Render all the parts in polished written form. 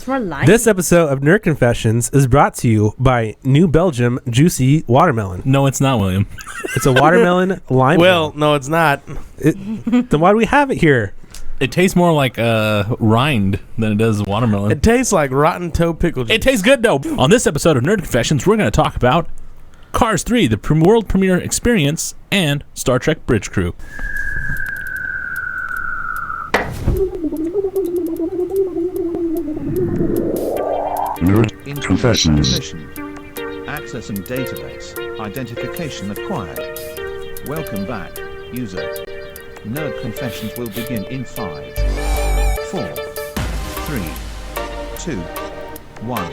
This episode of Nerd Confessions is brought to you by New Belgium Juicy Watermelon. No, it's not, William. It's a watermelon lime. Well, no, it's not. Then why do we have it here? It tastes more like rind than it does watermelon. It tastes like rotten toe pickle juice. It tastes good, though. On this episode of Nerd Confessions, we're going to talk about Cars 3, the world premiere experience, and Star Trek Bridge Crew. Nerd Confessions. Accessing database. Identification acquired. Welcome back, user. Nerd Confessions will begin in 5, 4, 3, 2, 1.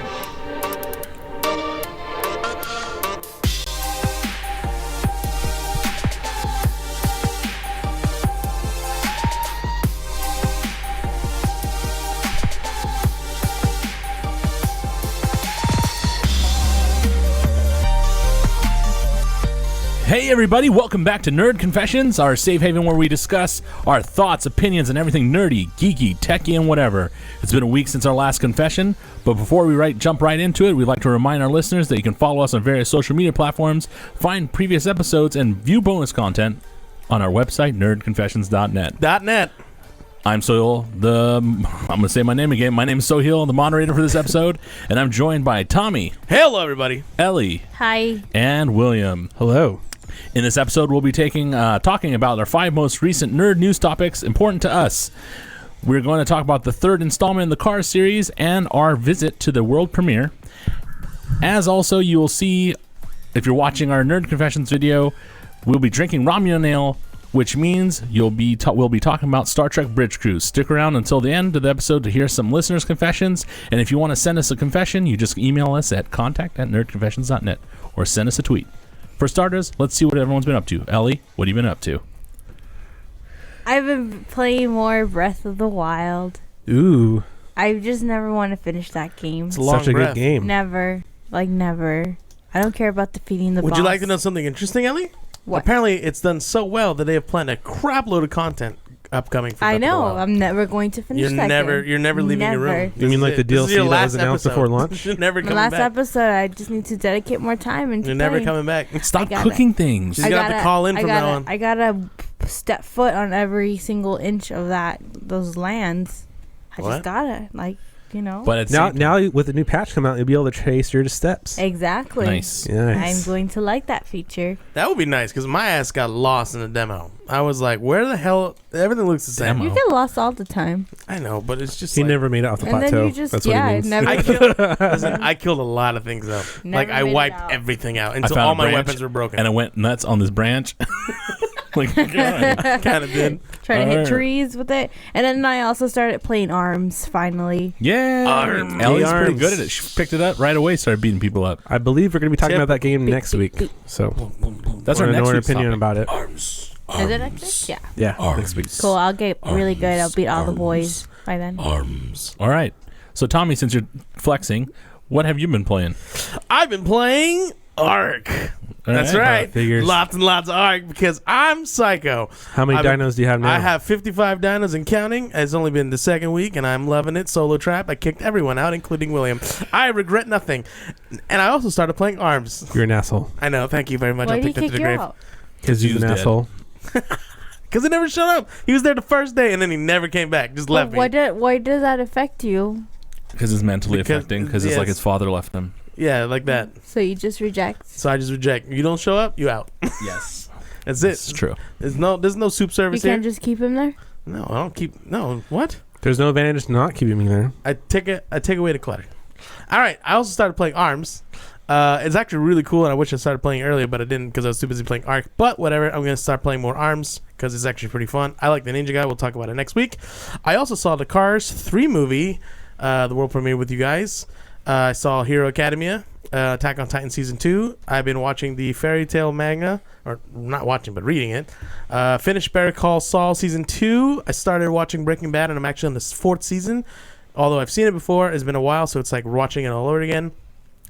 Hey everybody, welcome back to Nerd Confessions, our safe haven where we discuss our thoughts, opinions, and everything nerdy, geeky, techie, and whatever. It's been a week since our last confession, but before we jump right into it, we'd like to remind our listeners that you can follow us on various social media platforms, find previous episodes, and view bonus content on our website, nerdconfessions.net. .net. I'm Sohil, I'm going to say my name again. My name is Sohil, the moderator for this episode, and I'm joined by Tommy. Hello, everybody. Ellie. Hi. And William. Hello. In this episode, we'll be talking about our 5 most recent nerd news topics important to us. We're going to talk about the third installment in the Cars series and our visit to the world premiere. As also, you will see, if you're watching our Nerd Confessions video, we'll be drinking Romulan Ale, which means we'll be talking about Star Trek Bridge Crew. Stick around until the end of the episode to hear some listeners' confessions. And if you want to send us a confession, you just email us at contact@nerdconfessions.net or send us a tweet. For starters, let's see what everyone's been up to. Ellie, what have you been up to? I've been playing more Breath of the Wild. Ooh. I just never want to finish that game. It's a long Such a breath. good game. Never. Like, never. I don't care about defeating the boss. Would you like to know something interesting, Ellie? What? Apparently, it's done so well that they have planned a crap load of content upcoming for I Breath of the know. Wild. I'm never going to finish that game. You're never leaving your room. You mean like the This is DLC your that last was announced episode. before launch? You're never My coming last back. episode, I just need to dedicate more time and You're never coming back. Stop gotta- cooking things. She's going to have to call in from now on. I gotta step foot on every single inch of those lands. I What? just gotta, But it's Now with the new patch come out, you'll be able to trace your steps. Exactly. nice. Nice. I'm going to like that feature. That would be nice because my ass got lost in the demo. I was like, where the hell? Everything looks the same. Demo. You get lost all the time. I know, but it's just He like, never made it off the And then plateau. you just, That's what yeah, he means. never. I killed a lot of things up. Never Like I made it wiped out. everything out I until found all a my branch, weapons were broken. And I went nuts on this branch. God. Kind of did. Trying to hit Alright. trees with it. And then I also started playing ARMS, finally. Yeah. Arms. Ellie's pretty Arms. good at it. She picked it up right away, started beating people up. I believe we're going to be talking Tip. about that game Beep, next beep, week. beep. So That's our wanna know next our week's opinion topic. about it. Arms. Is it next week? Yeah. Yeah, next week. Cool. I'll get really good. I'll beat all the boys by then. Arms. All right. So, Tommy, since you're flexing, what have you been playing? I've been playing Ark. That's All right. figures. Lots and lots of Ark because I'm psycho. How many I've been- dinos do you have now? I have 55 dinos and counting. It's only been the second week, and I'm loving it. Solo trap. I kicked everyone out, including William. I regret nothing. And I also started playing ARMS. You're an asshole. I know. Thank you very much. Why I'll did he take that to kick the you grave. out? Because he's an dead. asshole. Because he never showed up. He was there the first day, and then he never came back. Just left me. Why does that affect you? Because it's mentally Because- affecting. Because it's like yes. his father left him. Yeah, like that. So you just reject? So I just reject. You don't show up, you out. Yes. That's it. It's true. There's no soup You service here. can't just keep him there? No, I don't keep. No, what? There's no advantage to not keeping me there. I take away the clutter. All right. I also started playing ARMS. It's actually really cool, and I wish I started playing earlier, but I didn't because I was too busy playing Ark. But whatever, I'm gonna start playing more ARMS because it's actually pretty fun. I like the Ninja guy. We'll talk about it next week. I also saw the Cars 3 movie, the world premiere with you guys. I saw Hero Academia, Attack on Titan Season 2. I've been watching the Fairy Tale manga, or not watching, but reading it. Finished Better Call Saul Season 2. I started watching Breaking Bad, and I'm actually on the 4th season. Although I've seen it before, it's been a while, so it's like watching it all over again.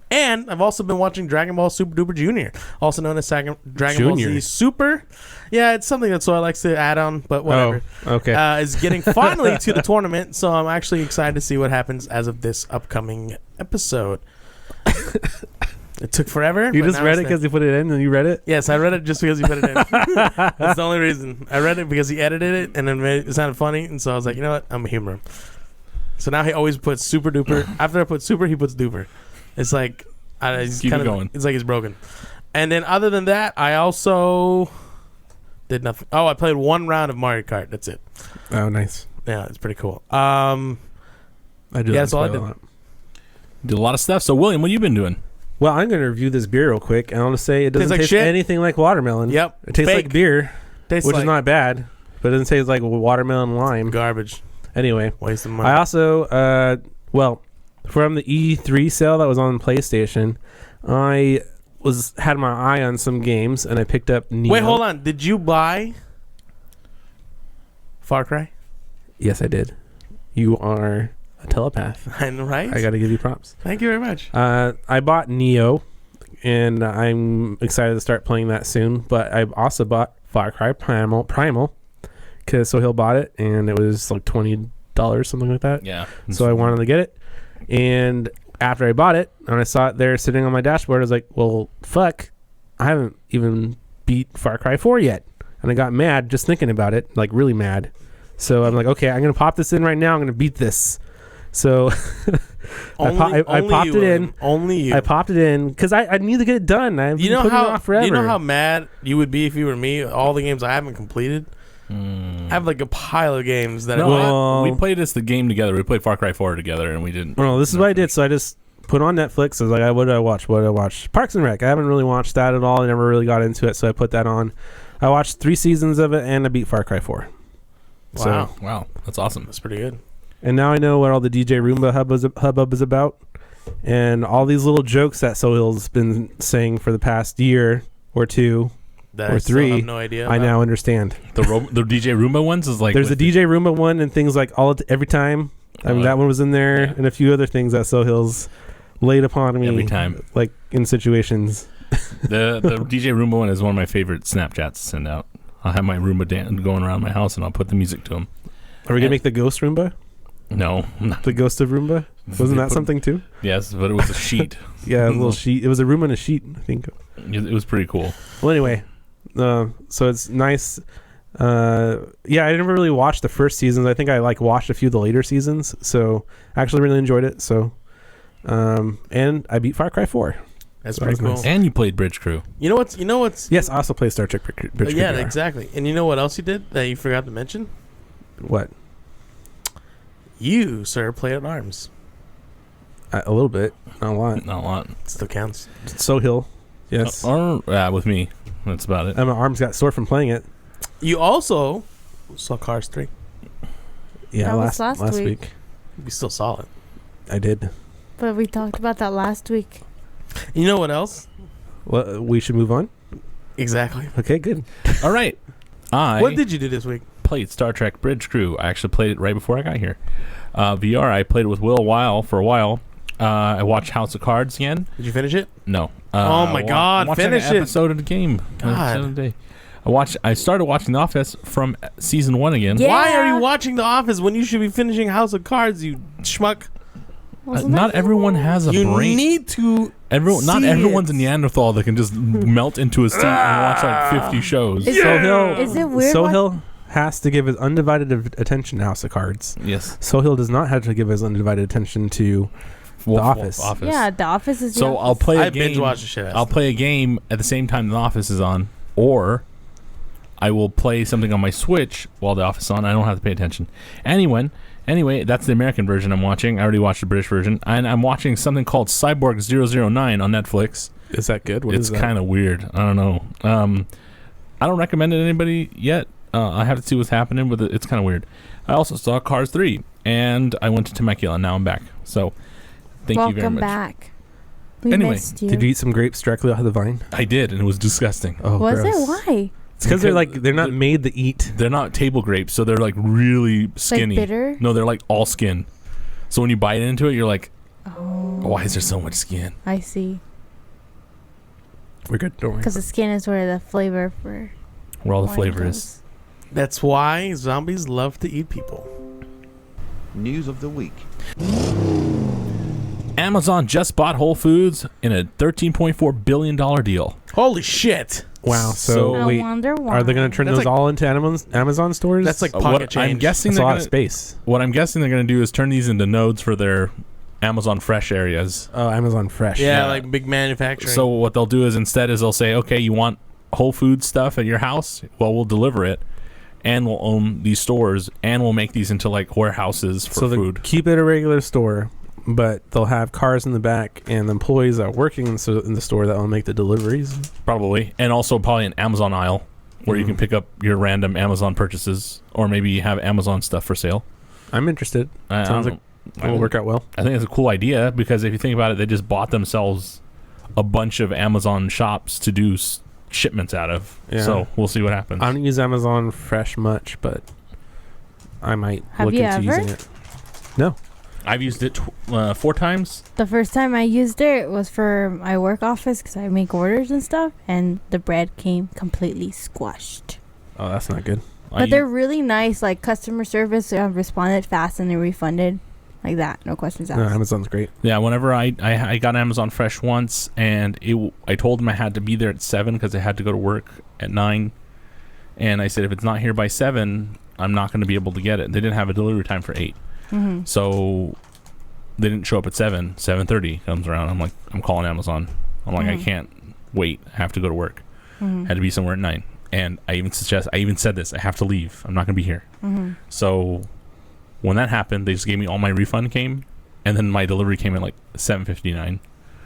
And I've also been watching Dragon Ball Super Duper Junior, also known as Dragon Ball Junior. Z Super. Yeah, it's something that Soy likes to add on, but whatever. Oh, okay. Is getting finally to the tournament, so I'm actually excited to see what happens as of this upcoming episode. It took forever. You just read it because you put it in and you read it? Yes, I read it just because he put it in. That's the only reason. I read it because he edited it and then it sounded funny, and so I was like, you know what? I'm gonna humor him. So now he always puts Super Duper. After I put Super, he puts Duper. It's like he's Keep kind it going. It's like he's broken. And then other than that, I also did nothing. Oh, I played one round of Mario Kart. That's it. Oh, nice. Yeah, it's pretty cool. I do. Yeah, like that's all I to play a did. lot. Did a lot of stuff. So, William, what have you been doing? Well, I'm going to review this beer real quick, and I want to say it doesn't Tastes like taste shit. anything like watermelon. Yep. It tastes Fake. like beer, Tastes which like is not bad, but it doesn't taste like watermelon lime. garbage. Anyway, Waste of money. I also, from the E3 sale that was on PlayStation, I had my eye on some games, and I picked up Neo. Wait, hold on. Did you buy Far Cry? Yes, I did. You are a telepath. I know, right? I got to give you props. Thank you very much. I bought Neo, and I'm excited to start playing that soon. But I also bought Far Cry Primal, because Sohail bought it, and it was like $20, something like that. Yeah. So I wanted to get it, and after I bought it, and I saw it there sitting on my dashboard, I was like, well, fuck, I haven't even beat Far Cry 4 yet. And I got mad just thinking about it, like really mad. So I'm like, okay, I'm going to pop this in right now. I'm going to beat this. So I popped it in. Only you. I popped it in because I need to get it done. I've been putting it off forever. You know how mad you would be if you were me? All the games I haven't completed. I have like a pile of games that we played the game together. We played Far Cry 4 together, and we didn't. Well, this is what I did. So I just put on Netflix. I was like, what did I watch? What did I watch? Parks and Rec. I haven't really watched that at all. I never really got into it, so I put that on. I watched 3 seasons of it, and I beat Far Cry 4. Wow. So, Wow, that's awesome. That's pretty good. and now I know what all the DJ Roomba hubbub is about, and all these little jokes that Sohail's been saying for the past year or two. That Or I still 3, have no idea. I about. now understand. The DJ Roomba ones is like There's a DJ Roomba one and things like every time. I mean, that one was in there, yeah. and a few other things that Sohail's laid upon me Every time. like in situations. The DJ Roomba one is one of my favorite Snapchats to send out. I'll have my Roomba going around my house, and I'll put the music to him. Are we gonna make the ghost Roomba? No, The ghost of Roomba? Wasn't that something too? Yes, but it was a sheet. Yeah, a little sheet. It was a room and a sheet, I think. It was pretty cool. Well, anyway, so it's nice. Yeah, I never really watched the first seasons. I think I watched a few of the later seasons, so I actually really enjoyed it. So, and I beat Far Cry 4. That's So pretty that was cool. nice. And you played Bridge Crew. You know what's? Yes, I also play Star Trek Bridge Yeah, Crew VR. exactly. And you know what else you did that you forgot to mention? What? You, sir, play at arms. A little bit, not a lot. Not a lot. Still counts. Sohail, yes. With me. That's about it. And my arms got sore from playing it. You also saw Cars 3. Yeah, That was last last week. You still saw it. I did. But we talked about that last week. You know what else? Well, we should move on. Exactly. Okay, good. All right. What did you do this week? Played Star Trek Bridge Crew. I actually played it right before I got here. VR, I played it with Will for a while. I watched House of Cards again. Did you finish it? No. Oh my God, I watched finish an it. episode of the game. God. Episode a day. I started watching The Office from season 1 again. Yeah. Why are you watching The Office when you should be finishing House of Cards, you schmuck? Wasn't Not that- everyone has a You brain. need to Not see everyone's it. a Neanderthal that can just melt into a seat and watch like 50 shows. Is, Sohail, is it weird? Sohail has to give his undivided attention to House of Cards. Yes. Sohail does not have to give his undivided attention to The Office. Yeah, The Office is. So the I'll Office. play a I binge game. watch the shit out of I'll it. play a game at the same time The Office is on, or I will play something on my Switch while The Office is on. I don't have to pay attention. Anyway, that's the American version I'm watching. I already watched the British version, and I'm watching something called Cyborg 009 on Netflix. Is that good? It's kind of weird. I don't know. I don't recommend it to anybody yet. I have to see what's happening with it. It's kind of weird. I also saw Cars 3, and I went to Temecula, and now I'm back. So, thank you very Welcome much. back. We Anyway, missed you. Did you eat some grapes directly off the vine? I did, and it was disgusting. Oh, Was gross. it? Why? It's because they're not made to eat. They're not table grapes, so they're like really skinny. Like bitter? No, they're like all skin. So when you bite into it, you're like, Oh. Why is there so much skin? I see. We're good. Don't worry. Because the skin is where the flavor for Where all the wine flavor goes. is. That's why zombies love to eat people. News of the week. Amazon just bought Whole Foods in a $13.4 billion deal. Holy shit. Wow. So- So I wait, wonder why. are they going to turn That's those like- all into Amazon stores? That's like What pocket change. I'm guessing That's a they're lot gonna, of space. what I'm guessing they're going to do is turn these into nodes for their Amazon Fresh areas. Oh, Amazon Fresh. Yeah, Yeah. like big manufacturing. So what they'll do is instead is they'll say, okay, you want Whole Foods stuff at your house? Well, we'll deliver it, and we'll own these stores, and we'll make these into like warehouses for So they food. keep it a regular store, but they'll have cars in the back and the employees that are working in the store that will make the deliveries. Probably, and also probably an Amazon aisle where you can pick up your random Amazon purchases, or maybe you have Amazon stuff for sale. I'm interested. I Sounds don't like know. it will work out well. I think it's a cool idea because if you think about it, they just bought themselves a bunch of Amazon shops to do shipments out of. Yeah. So we'll see what happens. I don't use Amazon Fresh much, but I might Have look you into ever? using it. No. I've used it 4 times. The first time I used it was for my work office because I make orders and stuff, and the bread came completely squashed. Oh, that's not good. But they're really nice, like customer service responded fast and they refunded like that, no questions No, asked. Amazon's great. Yeah, whenever I got Amazon Fresh once, and I told them I had to be there at 7 because I had to go to work at 9, and I said if it's not here by 7, I'm not going to be able to get it. They didn't have a delivery time for 8, so they didn't show up at 7. 7:30 comes around. I'm like, I'm calling Amazon. I'm like, I can't wait. I have to go to work. Had to be somewhere at 9, and I even said this. I have to leave. I'm not going to be here. So when that happened, they just gave me all my refund came, and then my delivery came at like 7:59.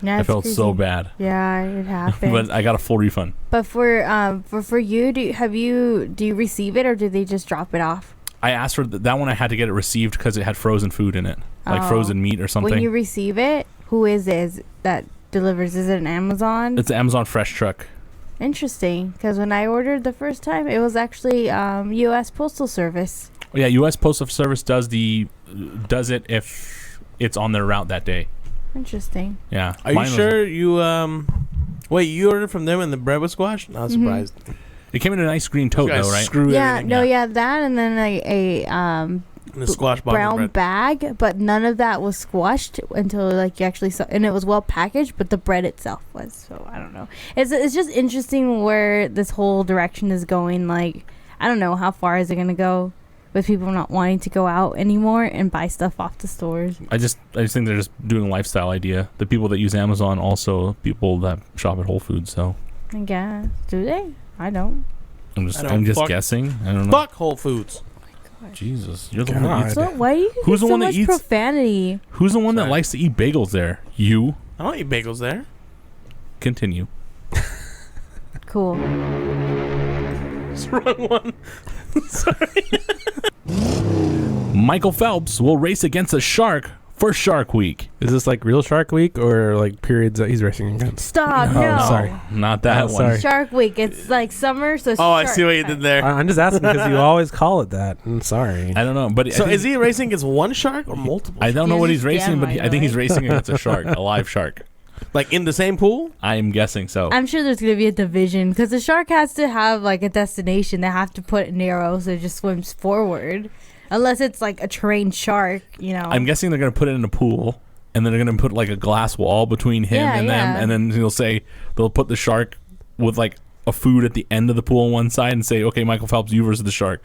Yeah, I it's felt so crazy. bad, Yeah, it happened. but I got a full refund. But for you, do you receive it or do they just drop it off? I asked for that one. I had to get it received because it had frozen food in it, like Oh. frozen meat or something. When you receive it, who is it that delivers? Is it an Amazon? It's an Amazon Fresh truck. Interesting, because when I ordered the first time, it was actually U.S. Postal Service. Oh, yeah, U.S. Postal Service does it if it's on their route that day. Interesting. Yeah. Are you Mine was- sure you wait, you ordered from them and the bread was squashed? Not surprised. It came in a nice green tote Guys though, right? screw Yeah, everything. no, yeah, that and then a And the squash ball brown bread. bag, but none of that was squashed until like you actually saw, and it was well packaged, but the bread itself was. So I don't know. It's just interesting where this whole direction is going. Like I don't know how far is it gonna go with people not wanting to go out anymore and buy stuff off the stores. I just think they're just doing a lifestyle idea. The people that use Amazon also people that shop at Whole Foods. So I guess. Do they? I don't. I'm I just don't fuck- guessing. I don't know. Fuck Whole Foods. Jesus, you're the one that God. eats. So why do you Who's use the so one that much eats- profanity? Who's the one that Sorry. likes to eat bagels there? You. I don't eat bagels there. Continue. Cool. It's the wrong one. Michael Phelps will race against a shark for Shark Week. Is this like real Shark Week or like periods that he's racing against? Stop. Oh, no. sorry. Not that Oh, one. sorry. Shark Week. It's like summer, so. Oh, I shark see what you time. did there. I'm just asking because you always call it that. I'm sorry. I don't know, but So I think, is he racing against one shark or multiple? I don't know Yeah, what he's just racing, but damn I think he's right. racing against a shark, a live shark. Like in the same pool? I'm guessing so. I'm sure there's gonna be a division because the shark has to have like a destination. They have to put an arrow so it just swims forward, unless it's like a trained shark. You know. I'm guessing they're gonna put it in a pool, and then they're gonna put like a glass wall between him Yeah, and them, yeah. and then they'll put the shark with like a food at the end of the pool on one side, and say, "Okay, Michael Phelps, you versus the shark."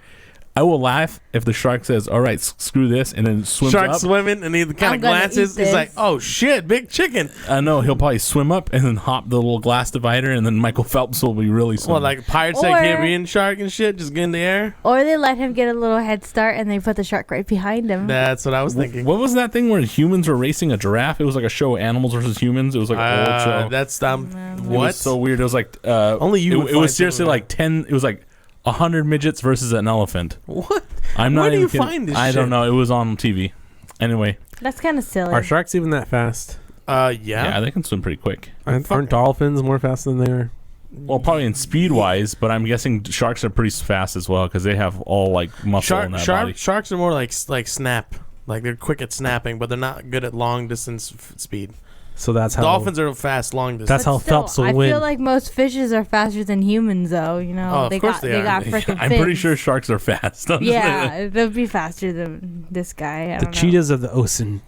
I will laugh if the shark says, "All right, screw this," and then swims Shark up. swimming and he kind I'm of gonna glances. eat He's like, this. oh shit, big chicken. No, he'll probably swim up and then hop the little glass divider, and then Michael Phelps will be really swimming. Well, like Pirates of the Or- Caribbean shark and shit, just get in the air. or they let him get a little head start and they put the shark right behind him. That's what I was thinking. What was that thing where humans were racing a giraffe? It was like a show, Animals versus Humans. It was like an old show. That's It what? was so weird. It was like Only you It, would it find was seriously something like 10. It was like 100 midgets versus an elephant. What? I'm not Where do even you kidding. find this I shit? don't know. It was on TV. Anyway, That's kind of silly. Are sharks even that fast? Yeah. yeah, they can swim pretty quick. Aren't dolphins more fast than they are? Well, probably in speed wise, but I'm guessing sharks are pretty fast as well because they have all like muscle in that body. Sharks are more like snap. Like they're quick at snapping, but they're not good at long distance speed. So that's how Dolphins are fast long distance. That's But how still, Phelps will I win. feel like most fishes are faster than humans, though. You know, Oh, of they course got they they are. got freaking. I'm pretty sure sharks are fast. Yeah, they'll be faster than this guy. I the don't know. cheetahs of the ocean.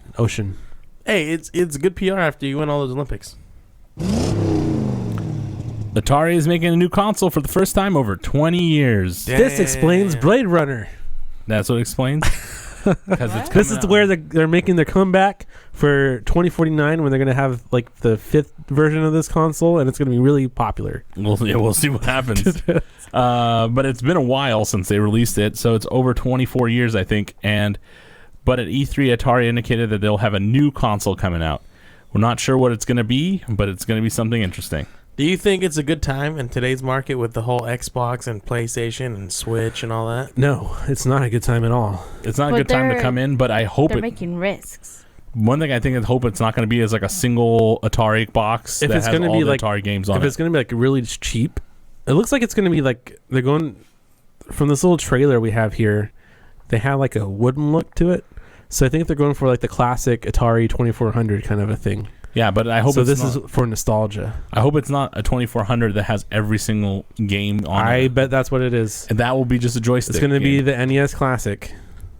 Hey, it's good PR after you win all those Olympics. Atari is making a new console for the first time over 20 years. Damn. This explains Blade Runner. That's what it explains. Because it's This is coming where out. they're making their comeback for 2049 when they're going to have like the 5th version of this console, and it's going to be really popular. We'll see what happens. But it's been a while since they released it, so it's over 24 years, I think. But at E3, Atari indicated that they'll have a new console coming out. We're not sure what it's going to be, but it's going to be something interesting. Do you think it's a good time in today's market with the whole Xbox and PlayStation and Switch and all that? No, it's not a good time at all. It's not a But good time to they're- come in, but I hope They're it. making risks. One thing I think I hope it's not going to be is like a single Atari box If that it's has gonna all be the like- Atari games on If it. it's going to be like really cheap, it looks like it's going to be like they're going from this little trailer we have here. They have like a wooden look to it, so I think they're going for like the classic Atari 2400 kind of a thing. Yeah, but I hope So it's this not, is for nostalgia. I hope it's not a 2400 that has every single game on I it. bet that's what it is. And that will be just a joystick. It's going to be game. the NES Classic.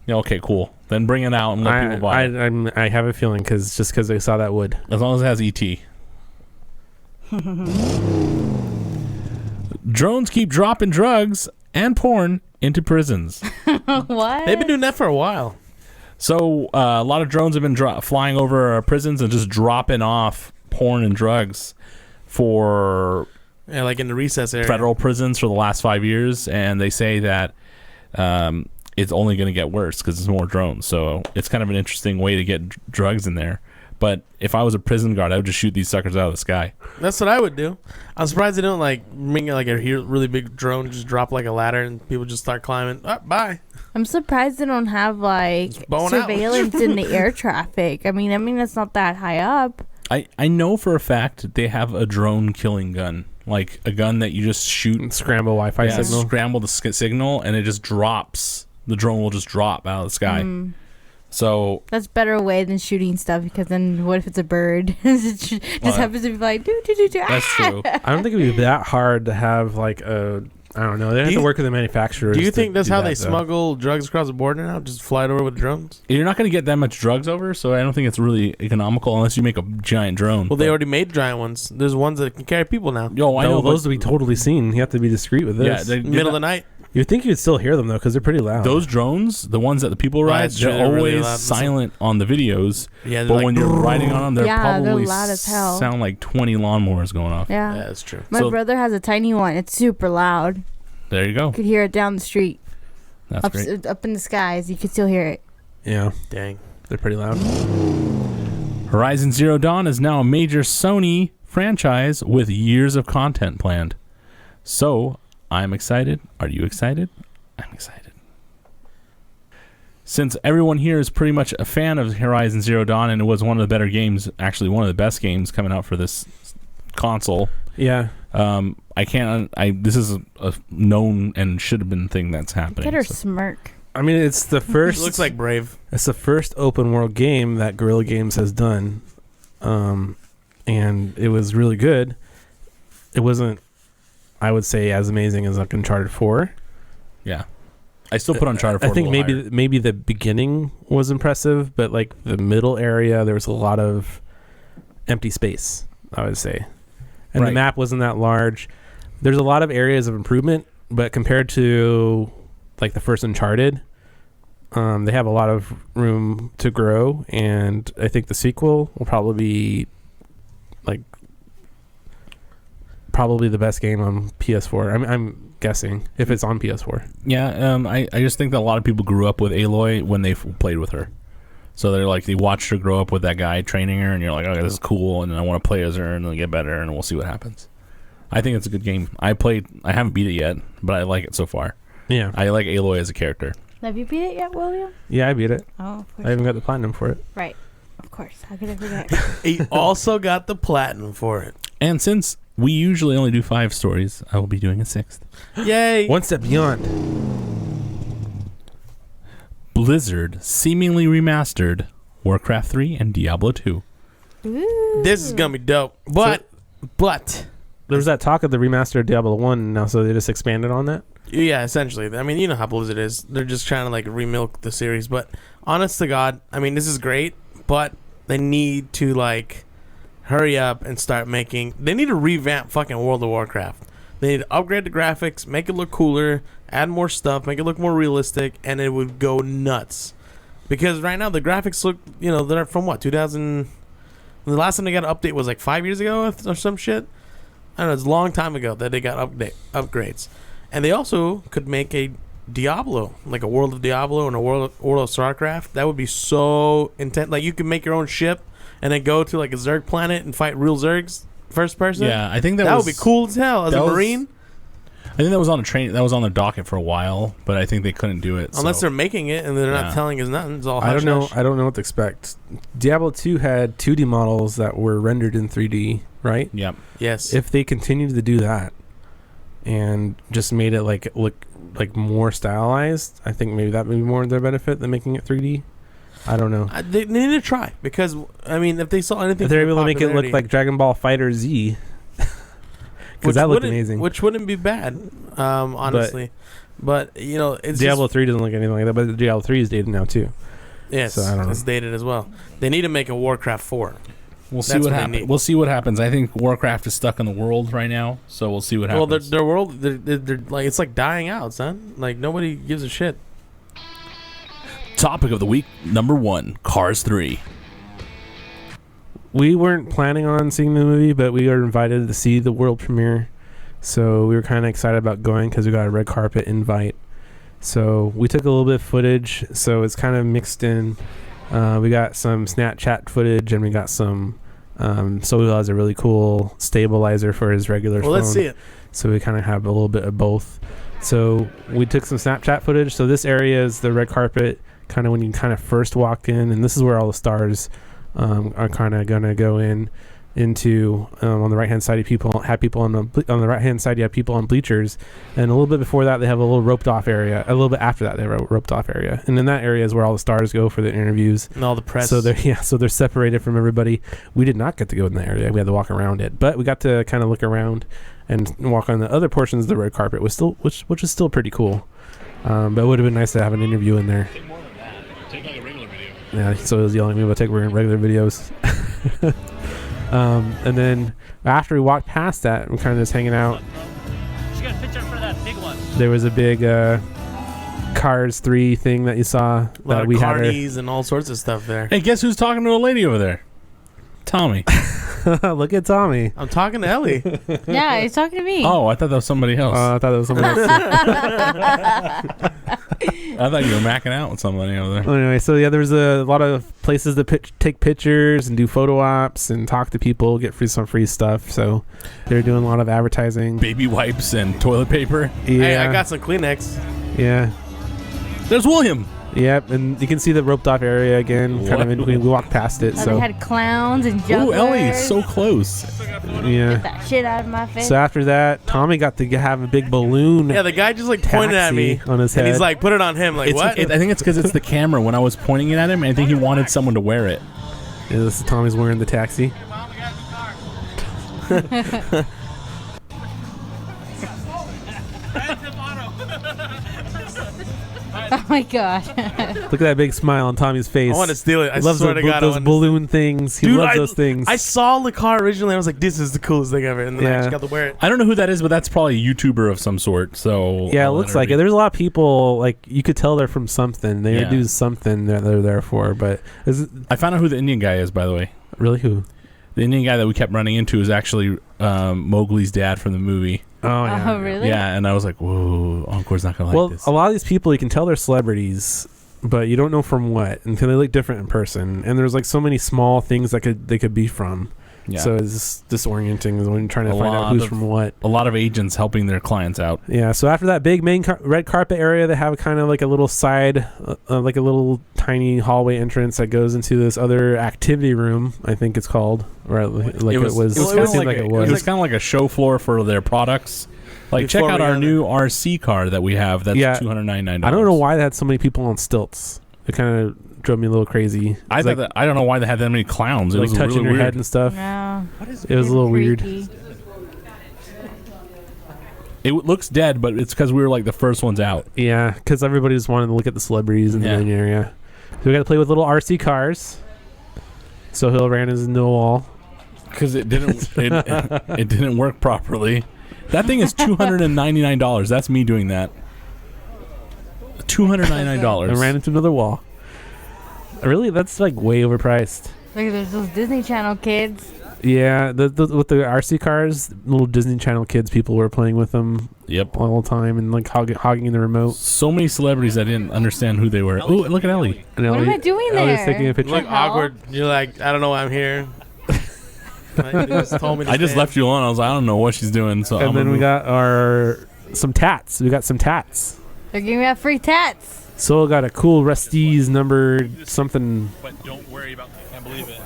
Yeah, okay, cool. Then bring it out and let people buy it. I have a feeling because they saw that wood. As long as it has ET. Drones keep dropping drugs and porn into prisons. What? They've been doing that for a while. So a lot of drones have been flying over prisons and just dropping off porn and drugs for Yeah, like in the recess area. federal prisons for the last 5 years, and they say that it's only going to get worse because there's more drones. So it's kind of an interesting way to get drugs in there. But if I was a prison guard, I would just shoot these suckers out of the sky. That's what I would do. I'm surprised they don't like make like a really big drone, just drop like a ladder and people just start climbing. Oh, bye. I'm surprised they don't have like bone out. surveillance in the air traffic. I mean, it's not that high up. I know for a fact they have a drone killing gun, like a gun that you just shoot, Scramble Wi-Fi signal. scramble the signal, and it just drops. The drone will just drop out of the sky. So That's a better way than shooting stuff, because then what if it's a bird? It just happens to be like do do do do. that's true. I don't think it'd be that hard to have like a. I don't know. They have to work with the manufacturers. Do you to think that's do how that, they though. smuggle drugs across the border now? Just fly it over with drones? You're not going to get that much drugs over, so I don't think it's really economical unless you make a giant drone. Well, they already made giant ones. There's ones that can carry people now. Yo, I know those but- will be totally seen. You have to be discreet with Yeah, this. they, Middle of the night. You'd think you'd still hear them though, because they're pretty loud. those drones, the ones that the people Well, ride, that's true, they're they're really always loud. silent on the videos. Yeah, But when you're riding on them, they're Yeah, they're probably loud as hell. sound like 20 lawnmowers going off. Yeah. Yeah, that's true. My So- brother has a tiny one. It's super loud. There you go. You could hear it down the street, That's up great. up in the skies. You could still hear it. yeah, Dang. they're pretty loud. Horizon Zero Dawn is now a major Sony franchise with years of content planned. So, I'm excited. Are you excited? I'm excited. Since everyone here is pretty much a fan of Horizon Zero Dawn, and it was one of the better games, actually one of the best games coming out for this console, Yeah, I can't. This is a known and should have been thing that's happening. Get her so- smirk. I mean it's the first. Looks like Brave. It's the first open world game that Guerrilla Games has done, and it was really good. It wasn't, I would say, as amazing as like Uncharted 4. Yeah, I still put Uncharted 4. I think a little higher. maybe the beginning was impressive, but like the middle area, there was a lot of empty space, I would say, and the Right. map wasn't that large. There's a lot of areas of improvement, but compared to like the first Uncharted, they have a lot of room to grow, and I think the sequel will probably be like probably the best game on PS4. I'm guessing if it's on PS4. Yeah, I just think that a lot of people grew up with Aloy when they played with her. So they're like, they watched her grow up with that guy training her, and you're like, okay, this is cool, and I want to play as her and then get better, and we'll see what happens. I think it's a good game. I haven't beat it yet, but I like it so far. Yeah, I like Aloy as a character. Have you beat it yet, William? yeah, I beat it. Oh, of course. I even got the platinum for it. Right. Of course. How could I forget? He also got the platinum for it. And since we usually only do 5 stories, I will be doing a 6th. Yay. One step beyond. Blizzard seemingly remastered Warcraft 3 and Diablo 2. Ooh. This is gonna be dope. But There was that talk of the remaster of Diablo 1 now, so they just expanded on that. yeah, essentially. I mean, you know how Blizzard is. They're just trying to like remilk the series. But honest to God, I mean, this is great, but they need to like hurry up and start making. They need to revamp fucking World of Warcraft. They need to upgrade the graphics, make it look cooler, add more stuff, make it look more realistic, and it would go nuts. Because right now the graphics look, you know, they're from what, 2000. The last time they got an update was like 5 years ago or some shit. I don't know. It's a long time ago that they got upgrades, and they also could make a Diablo, like a World of Diablo and a World of StarCraft. That would be so intense. Like you could make your own ship and then go to like a Zerg planet and fight real Zergs first person. Yeah, I think that would be cool as hell as a Marine. I think that was on a train. That was on the docket for a while, but I think they couldn't do it. Unless they're making it and they're not telling us nothing. It's all hush, I don't know. hush. I don't know what to expect. Diablo 2 had 2D models that were rendered in 3D, right? Yep. Yes. If they continued to do that and just made it like look like more stylized, I think maybe that would be more in their benefit than making it 3D. I don't know. They need to try because I mean, if they saw anything, If they're able to make it look like Dragon Ball Fighter Z, because that looked amazing. Which wouldn't be bad, honestly. But you know, it's Diablo 3 doesn't look anything like that. But the Diablo 3 is dated now too. Yes, so I don't know. it's dated as well. They need to make a Warcraft 4. We'll see That's what what they happens. need. We'll see what happens. I think Warcraft is stuck in the world right now, so we'll see what happens. Well, their world, they're like it's like dying out, son. Like nobody gives a shit. Topic of the week number 1: Cars 3. We weren't planning on seeing the movie, but we were invited to see the world premiere. So we were kind of excited about going because we got a red carpet invite. So we took a little bit of footage. So it's kind of mixed in. We got some Snapchat footage and we got some. Solo has a really cool stabilizer for his regular phone. Well, let's see it. So we kind of have a little bit of both. So we took some Snapchat footage. So this area is the red carpet, kind of when you kind of first walk in, and this is where all the stars are kind of gonna go into. On the right hand side, you have people on the right hand side. You have people on bleachers, and a little bit before that, they have a little roped off area. A little bit after that, they have a roped off area, and in that area is where all the stars go for the interviews and all the press. So they're separated from everybody. We did not get to go in the area. We had to walk around it, but we got to kind of look around and walk on the other portions of the red carpet, which is still pretty cool. But it would have been nice to have an interview in there. Take more than that. Take like a regular video. Yeah, so he was yelling at me about taking regular videos. And then after we walked past that, we're kind of just hanging out. She got a picture for that big one. There was a big Cars 3 thing that you saw. a lot That of we had carnies and all sorts of stuff there. Hey, guess who's talking to a lady over there? Tommy. Look at Tommy. I'm talking to Ellie. Yeah, he's talking to me. Oh, I thought that was somebody else. I thought it was somebody else. I thought you were macking out with somebody over there. Well, anyway, so yeah, there's a lot of places to take pictures and do photo ops and talk to people, get some free stuff. So they're doing a lot of advertising. Baby wipes and toilet paper. Yeah, Hey, I got some Kleenex. yeah. There's William. Yep, and you can see the roped off area again. Kind of in between. We walked past it, Oh, so they had clowns and jugglers. Ooh, Ellie, so close. yeah. Get that shit out of my face. So after that, Tommy got to have a big balloon. Yeah, the guy just like pointed at me taxi on his and head. he's like, put it on him. Like, what? I think it's because it's the camera. When I was pointing it at him, I think he wanted someone to wear it. Yeah, this is Tommy's wearing the taxi. Oh my god. Look at that big smile on Tommy's face. I want to steal it. I He loves swear to God, I those want to balloon things. He Dude, loves those things. I saw the car originally. I was like, this is the coolest thing ever. And then I Yeah. actually got to wear it. I don't know who that is, but that's probably a YouTuber of some sort. So Yeah, it I'll let looks her like be. it. There's a lot of people, like, you could tell they're from something. They Yeah. do something that they're there for. But is it I found out who the Indian guy is, by the way. really who? The Indian guy that we kept running into is actually Mowgli's dad from the movie. Oh, yeah. Oh, really? Yeah, and I was like, whoa, Encore's not going to Well, like this. a lot of these people, you can tell they're celebrities, but you don't know from what until they look different in person. And there's like so many small things that they could be from. Yeah. So it's disorienting when you're trying to A find out lot who's of- from what. A lot of agents helping their clients out. Yeah, so after that big main red carpet area, they have kind of like a little side, like a little tiny hallway entrance that goes into this other activity room, I think it's called. Or like it was It was it kind of seemed like, it it was. was kind of like a show floor for their products. Like, Before check out we our got new RC car that we have. That's Yeah. $299. I don't know why they had so many people on stilts. It kind of drove me a little crazy. I It's thought I don't know why they had that many clowns. It like was touching really your weird. head and stuff. Yeah. It was a little weird. It looks dead, but it's because we were like the first ones out. Yeah, because everybody just wanted to look at the celebrities in the main area. So we got to play with little RC cars. So Hill ran into a wall. Because it didn't it didn't work properly. That thing is $299. That's me doing that. $299. I ran into another wall. Really? That's like way overpriced. Look, there's those Disney Channel kids. Yeah, with the RC cars, little Disney Channel kids, people were playing with them Yep. all the time and like hogging the remote. So many celebrities I didn't understand who they were. Oh, look at Ellie. And What am I doing Ellie's there? taking a picture. You look awkward. You're like, I don't know why I'm here. They just told me to I just stand. left you alone. I was like, I don't know what she's doing. So And then we got some tats. We got some tats. They're giving me out free tats. Soul got a cool Rusty's number something. But don't worry about. Can't believe it.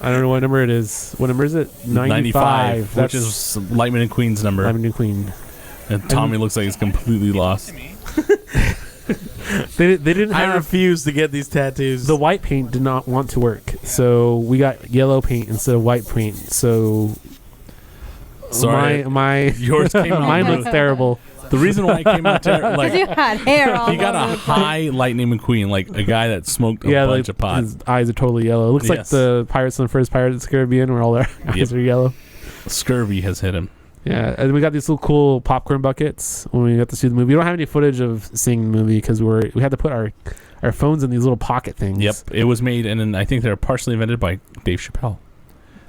I don't know what number it is. What number is it? 95. Which is Lightning and Queen's number. I'm a new queen. And Tommy looks like he's completely lost. They didn't I have refuse to get these tattoos. the white paint did not want to work, so we got yellow paint instead of white paint. So Sorry. my Yours came out. mine looks terrible. The reason why it came out Because you like had hair all he got over a the place. high Lightning McQueen, like a guy that smoked a bunch of pot. his eyes are totally yellow. It looks like Yes. the Pirates in the first Pirates of the Caribbean, where all their eyes are yellow. Scurvy has hit him. Yeah, and we got these little cool popcorn buckets when we got to see the movie. We don't have any footage of seeing the movie because we had to put our phones in these little pocket things. Yep, it was made, and then I think they're partially invented by Dave Chappelle.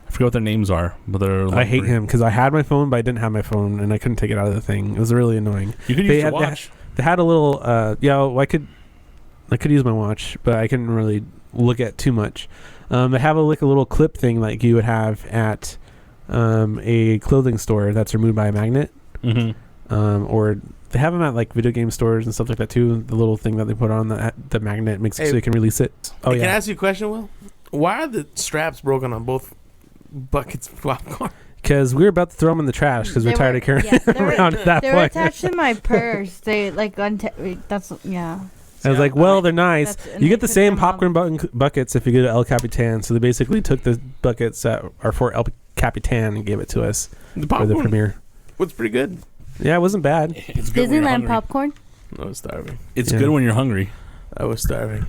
I forget what their names are, but they're. I hate him because I had my phone, but I didn't have my phone, and I couldn't take it out of the thing. It was really annoying. You could use your watch. They had a little. I could use my watch, but I couldn't really look at too much. They have a little clip thing like you would have at a clothing store that's removed by a magnet. Mm-hmm. Or they have them at like video game stores and stuff like that too. The little thing that they put on the magnet makes it so you can release it. Oh Hey, yeah. Can I ask you a question, Will? Why are the straps broken on both buckets of popcorn? Because we were about to throw them in the trash because we're They tired were- of carrying yeah, them around at that They were point. attached to my purse. They like that's yeah. I was like, well, they're nice. That's- and You they get the took same them off. popcorn buckets if you go to El Capitan. So they basically took the buckets that are for El Capitan and gave it to us The for popcorn the premiere. was pretty good. Yeah, it wasn't bad. It's good when you're Disneyland hungry. popcorn. I was starving. It's Yeah. good when you're hungry. I was starving.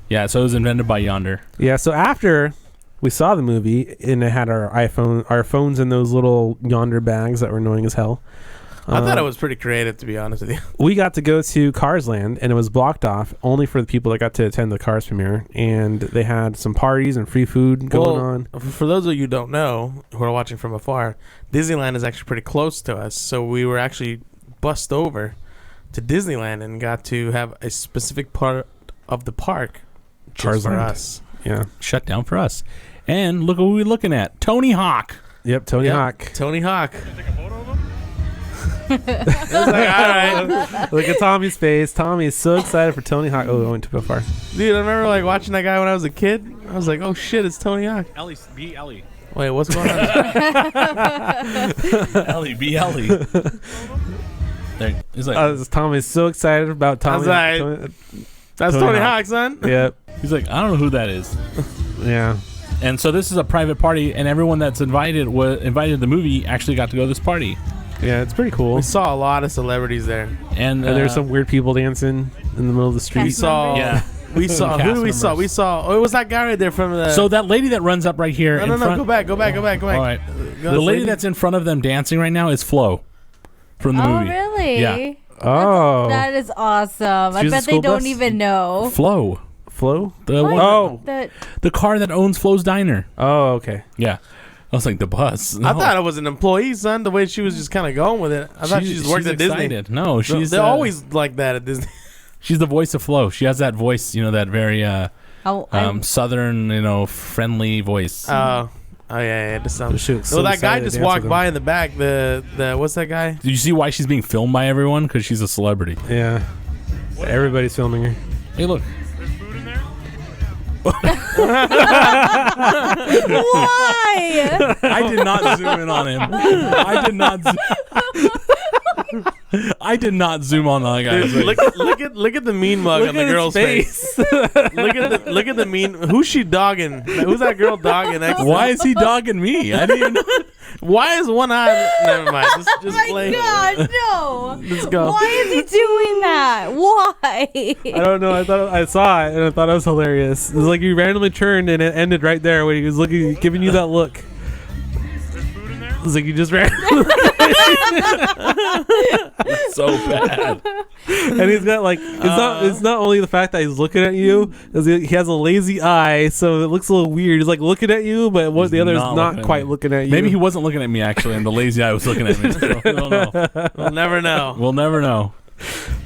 Yeah, so it was invented by Yonder. Yeah, so after we saw the movie and it had our phones in those little Yonder bags that were annoying as hell. I thought it was pretty creative, to be honest with you. We got to go to Cars Land, and it was blocked off only for the people that got to attend the Cars premiere. And they had some parties and free food going on. For those of you who don't know, who are watching from afar, Disneyland is actually pretty close to us. So we were actually bussed over to Disneyland and got to have a specific part of the park just Cars for Land. us. Yeah. Shut down for us. And look what we're looking at. Tony Hawk. Yep, Tony Yep, Hawk. Tony Hawk. It was like, all right. Look at Tommy's face. Tommy is so excited for Tony Hawk. Oh, I went too far. Dude, I remember like watching that guy when I was a kid. I was like, oh shit, it's Tony Hawk. Ellie, be Ellie. Wait, what's going on? Ellie, be Ellie. There, he's like, Tommy's so excited about Tommy. I was Tony- That's Tony Tony Hawk. Hawk, son. Yep. he's like, I don't know who that is. Yeah. And so this is a private party, and everyone that's invited to the movie actually got to go to this party. Yeah, it's pretty cool. We saw a lot of celebrities there. And And there's some weird people dancing in the middle of the street. We saw. Yeah. We saw. Who Cast did we saw? members. We saw. Oh, it was that guy right there from the. So that lady that runs up right here no, in no, no. front. Go back. Go back. Go back. Go back. All right. Go The lady that's in front of them dancing right now is Flo from the Oh movie. really? Yeah. Oh. That is awesome. I She's a bet they school don't bus? even know. Flo. Flo? The What? one, Oh. the car that owns Flo's Diner. Oh, okay. Yeah. I was like, the bus. I thought it was an employee, son. The way she was just kind of going with it. I thought she just worked she's at Disney. excited. No, she's They're always like that at Disney. she's the voice of Flo. She has that voice, that very southern, friendly voice. Oh yeah. Just She was so well, that guy excited to just dance walked with by in the back. The what's that guy? Do you see why she's being filmed by everyone? Because she's a celebrity. him. Yeah. Everybody's filming her. Hey, look. There's food in there? Why? I did not zoom in on him. I did not. I did not zoom on that guy. Dude, look at the mean mug on the girl's face. look at the mean. Who's she dogging? Who's that girl dogging? Why is he dogging me? I didn't even know. Why is one eye? Never mind. Just Oh play. my god, no! Let's go. Why is he doing that? Why? I don't know. I saw it and I thought it was hilarious. It was like you randomly turned and it ended right there when he was looking, giving you that look. It was like you just ran. So bad. And he's got like it's not only the fact that he's looking at you, he has a lazy eye, so it looks a little weird. He's like looking at you, but the other is not quite looking at you. Maybe he wasn't looking at me actually, and the lazy eye was looking at me. So we don't know. We'll never know. We'll never know.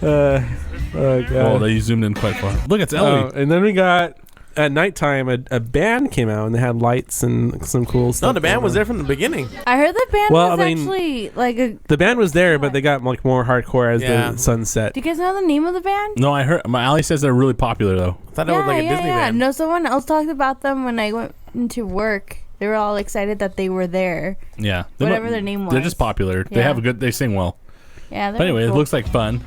Oh god. Oh, they zoomed in quite far. Look, it's Ellie. And then we got at nighttime a band came out and they had lights and some cool stuff. No, the band was there from the beginning. I heard the band Well, was I mean, actually like a. The band was there, but they got like more hardcore as Yeah. the sun set. Do you guys know the name of the band? No, I heard. My Allie says they're really popular though. I thought it was like a Disney band. No, someone else talked about them when I went into work. They were all excited that they were there. Yeah, Whatever their name was. They're just popular. They Yeah. have a good. They sing well. Yeah. But anyway, it looks like fun.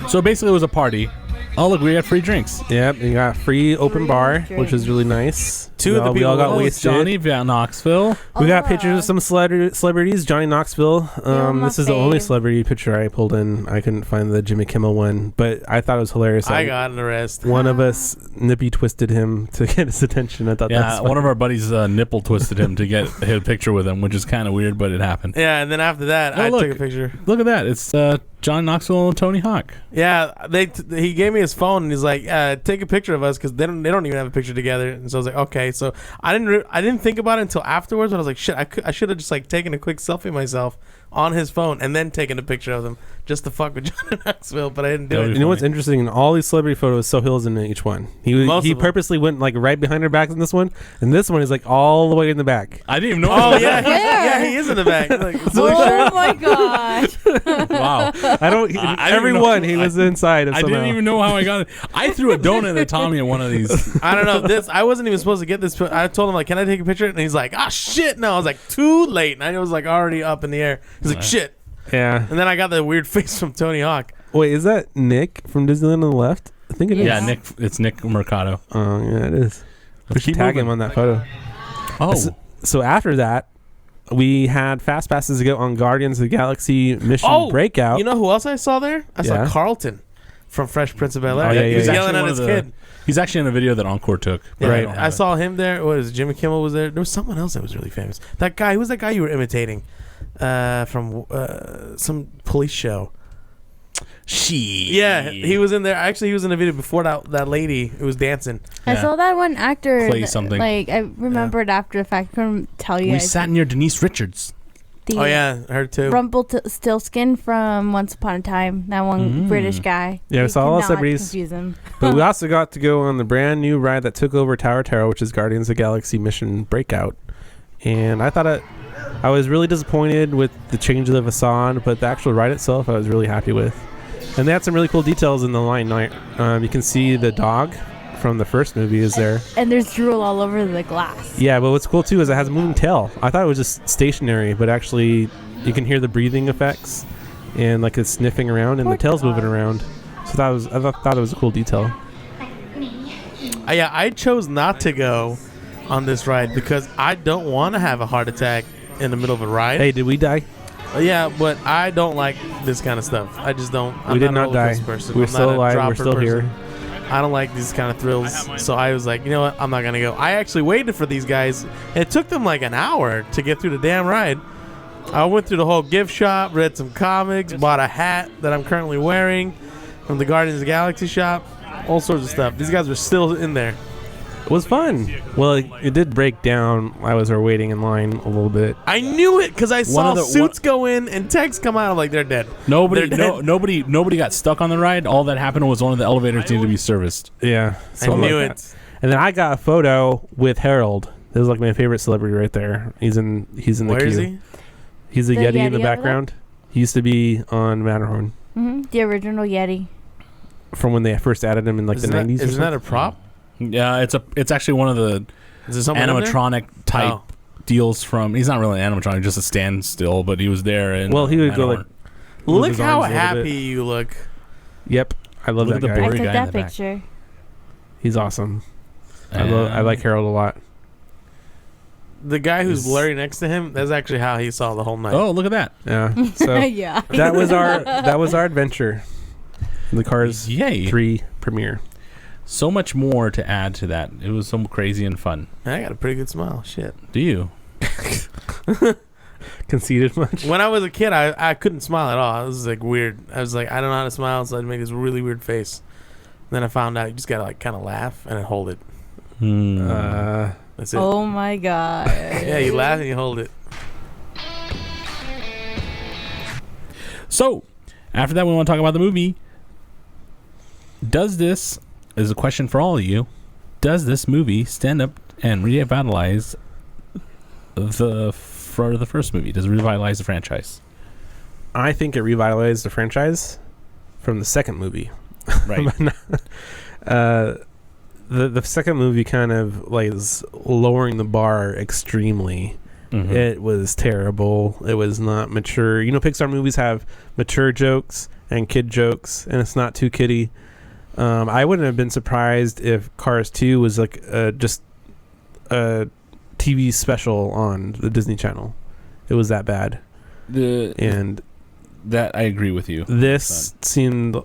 So basically, it was a party. Oh, look, we got free drinks. Yep, you got free open Free bar, drinks. which is really nice. Two of the we all people- got Oh, wasted. Johnny Van Knoxville. We got Oh. pictures of some celebrities. Johnny Knoxville. my This is the only fave. celebrity picture I pulled in. I couldn't find the Jimmy Kimmel one, but I thought it was hilarious. I got the rest. One of us nippy twisted him to get his attention. I thought Yeah, that's one of our buddies nipple twisted him to get a picture with him, which is kind of weird, but it happened. Yeah, and then after that, Oh, I look. took a picture. Look at that. It's John Knoxville and Tony Hawk. Yeah, he gave me his phone and he's like, take a picture of us because they don't even have a picture together. And so I was like, okay. So I didn't think about it until afterwards. But I was like, shit, I should have just like taken a quick selfie of myself on his phone and then taken a picture of them just to fuck with John Knoxville. But I didn't do That would it. be You know what's funny. interesting? In all these celebrity photos, Sohail's in each one. He Most of them. purposely went like right behind her back in this one, and this one is like all the way in the back. I didn't even know. Oh yeah, Where? he is in the back. Like, Oh my god! Wow. I don't. I didn't every know- one he was inside of I somehow. didn't even know how I got it. I threw a donut at Tommy at one of these. I don't know. This I wasn't even supposed to get this. I told him like, can I take a picture? And he's like, ah, shit, no. I was like, too late. And I was like already up in the air. He's like, shit. Yeah. And then I got the weird face from Tony Hawk. Wait, is that Nick from Disneyland on the left? I think it is. Yeah, Nick. It's Nick Mercado. Oh, yeah, it is. We should keep tag moving. him on that photo. Oh, So after that, we had fast passes to go on Guardians of the Galaxy Mission Breakout. You know who else I saw there? I Yeah. saw Carlton from Fresh Prince of Bel-Air. Oh, yeah, He was yeah, yeah. yelling at his kid. He's actually in a video that Encore took. but Right. don't I have it. saw him there. What is it? Jimmy Kimmel was there. There was someone else that was really famous. That guy. Who's that guy you were imitating? From some police show. Yeah, he was in there. Actually, he was in a video before that lady who was dancing. I Yeah. saw that one actor. Clay something. Like I remembered after the fact. I couldn't tell you. We guys. sat near Denise Richards. The Oh yeah, her too. Rumpelstiltskin from Once Upon a Time. That one British guy. Yeah, we You saw all the cannot celebrities. confuse him. But we also got to go on the brand new ride that took over Tower Terror, which is Guardians of the Galaxy Mission Breakout. And I thought I was really disappointed with the change of the facade, but the actual ride itself I was really happy with. And they had some really cool details in the line. You can see the dog from the first movie is there. And there's drool all over the glass. Yeah, but what's cool too is it has a moving tail. I thought it was just stationary, but actually you can hear the breathing effects and like it's sniffing around and Poor the tail's dog. moving around. So I thought it was a cool detail. Yeah, I chose not to go on this ride because I don't want to have a heart attack in the middle of a ride. Hey, did we die? Yeah, but I don't like this kind of stuff. I just don't. I'm We did an not roller die. coaster person. We're I'm still not a alive. We're dropper still person. here. I don't like these kind of thrills. So I was like, you know what? I'm not going to go. I actually waited for these guys. It took them like an hour to get through the damn ride. I went through the whole gift shop, read some comics, bought a hat that I'm currently wearing from the Guardians of the Galaxy shop, all sorts of stuff. These guys were still in there. It was fun. Well, it did break down. I was waiting in line a little bit. I knew it because I saw of the- suits go in and techs come out. I'm like, they're dead. Nobody They're dead. nobody got stuck on the ride. All that happened was one of the elevators needed to be serviced. Yeah. I something knew like it. that. And then I got a photo with Harold. This is like my favorite celebrity right there. He's in the Where queue. is he? He's a The Yeti in Yeti the over there? background. He used to be on Matterhorn The original Yeti. from when they first added him in like Isn't the that, 90s. or isn't that a something. prop? Yeah, it's actually one of the Is there someone in there? animatronic type Oh. deals from. He's not really an animatronic, just a standstill, but he was there. And Well, he would go like move Look his how arms a little happy bit. you look. Yep, I love Look that at the guy. I blurry took guy in that the back. picture. He's awesome. I like Harold a lot. The guy who's Is- blurry next to him, that's actually how he saw the whole night. Oh, look at that. Yeah. So Yeah. that was our adventure. The Cars Yay. 3 premiere. So much more to add to that. It was so crazy and fun. I got a pretty good smile. Shit. Do you? Conceited much? When I was a kid, I couldn't smile at all. It was like weird. I was like, I don't know how to smile, so I'd make this really weird face. Then I found out you just gotta like kind of laugh and then hold it. That's it. Oh my god. Yeah, you laugh and you hold it. So, after that, we want to talk about the movie. Does this, is a question for all of you, does this movie stand up and revitalize the first movie? Does it revitalize the franchise? I think it revitalized the franchise from the second movie. Right. The second movie kind of like is lowering the bar extremely. Mhm. It was terrible. It was not mature. You know, Pixar movies have mature jokes and kid jokes, and it's not too kiddie. I wouldn't have been surprised if Cars 2 was like just a TV special on the Disney Channel. It was that bad. And that I agree with you. this seemed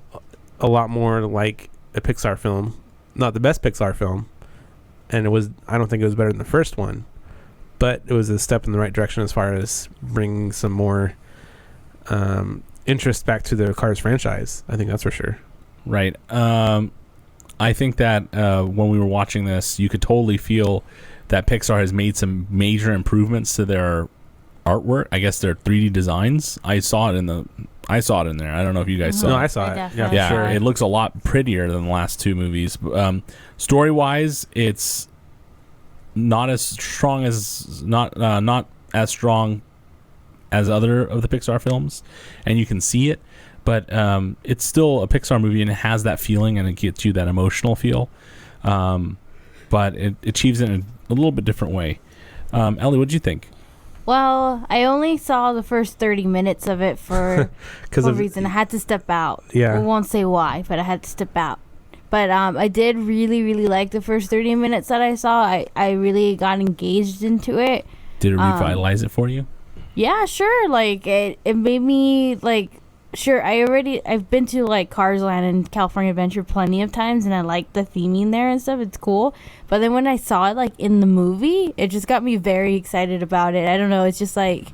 a lot more like a Pixar film. Not the best Pixar film. And I don't think it was better than the first one. But it was a step in the right direction as far as bringing some more interest back to the Cars franchise. I think that's for sure. Right. I think that when we were watching this, you could totally feel that Pixar has made some major improvements to their artwork. I guess their 3D designs. I saw it in there. I don't know if you guys saw No, it. I saw I it. definitely Yeah, Yeah, for sure. it looks a lot prettier than the last two movies. Story wise, it's not as strong as not as strong as other of the Pixar films, and you can see it. But it's still a Pixar movie, and it has that feeling, and it gets you that emotional feel. But it achieves it in a little bit different way. Ellie, what did you think? Well, I only saw the first 30 minutes of it for Because one of reason. I had to step out. Yeah. I won't say why, but I had to step out. But I did really, really like the first 30 minutes that I saw. I really got engaged into it. Did it revitalize it for you? Yeah, sure. Like, it made me, like, sure, I've been to, like, Cars Land and California Adventure plenty of times, and I like the theming there and stuff. It's cool. But then when I saw it, like, in the movie, it just got me very excited about it. I don't know. It's just, like,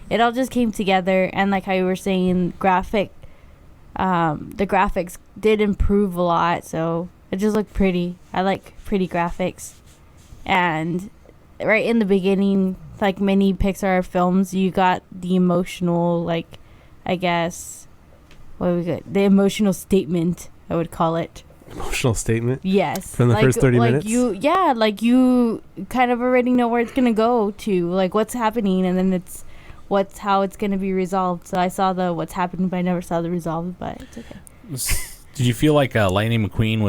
it all just came together. And, like how you were saying, the graphics did improve a lot. So it just looked pretty. I like pretty graphics. And right in the beginning, like many Pixar films, you got the emotional, like, I guess, the emotional statement, I would call it. Emotional statement. Yes. From the first 30 minutes? You kind of already know where it's going to go to, like what's happening, and then it's how it's going to be resolved. So I saw the what's happening, but I never saw the resolve, but it's okay. Did you feel like Lightning McQueen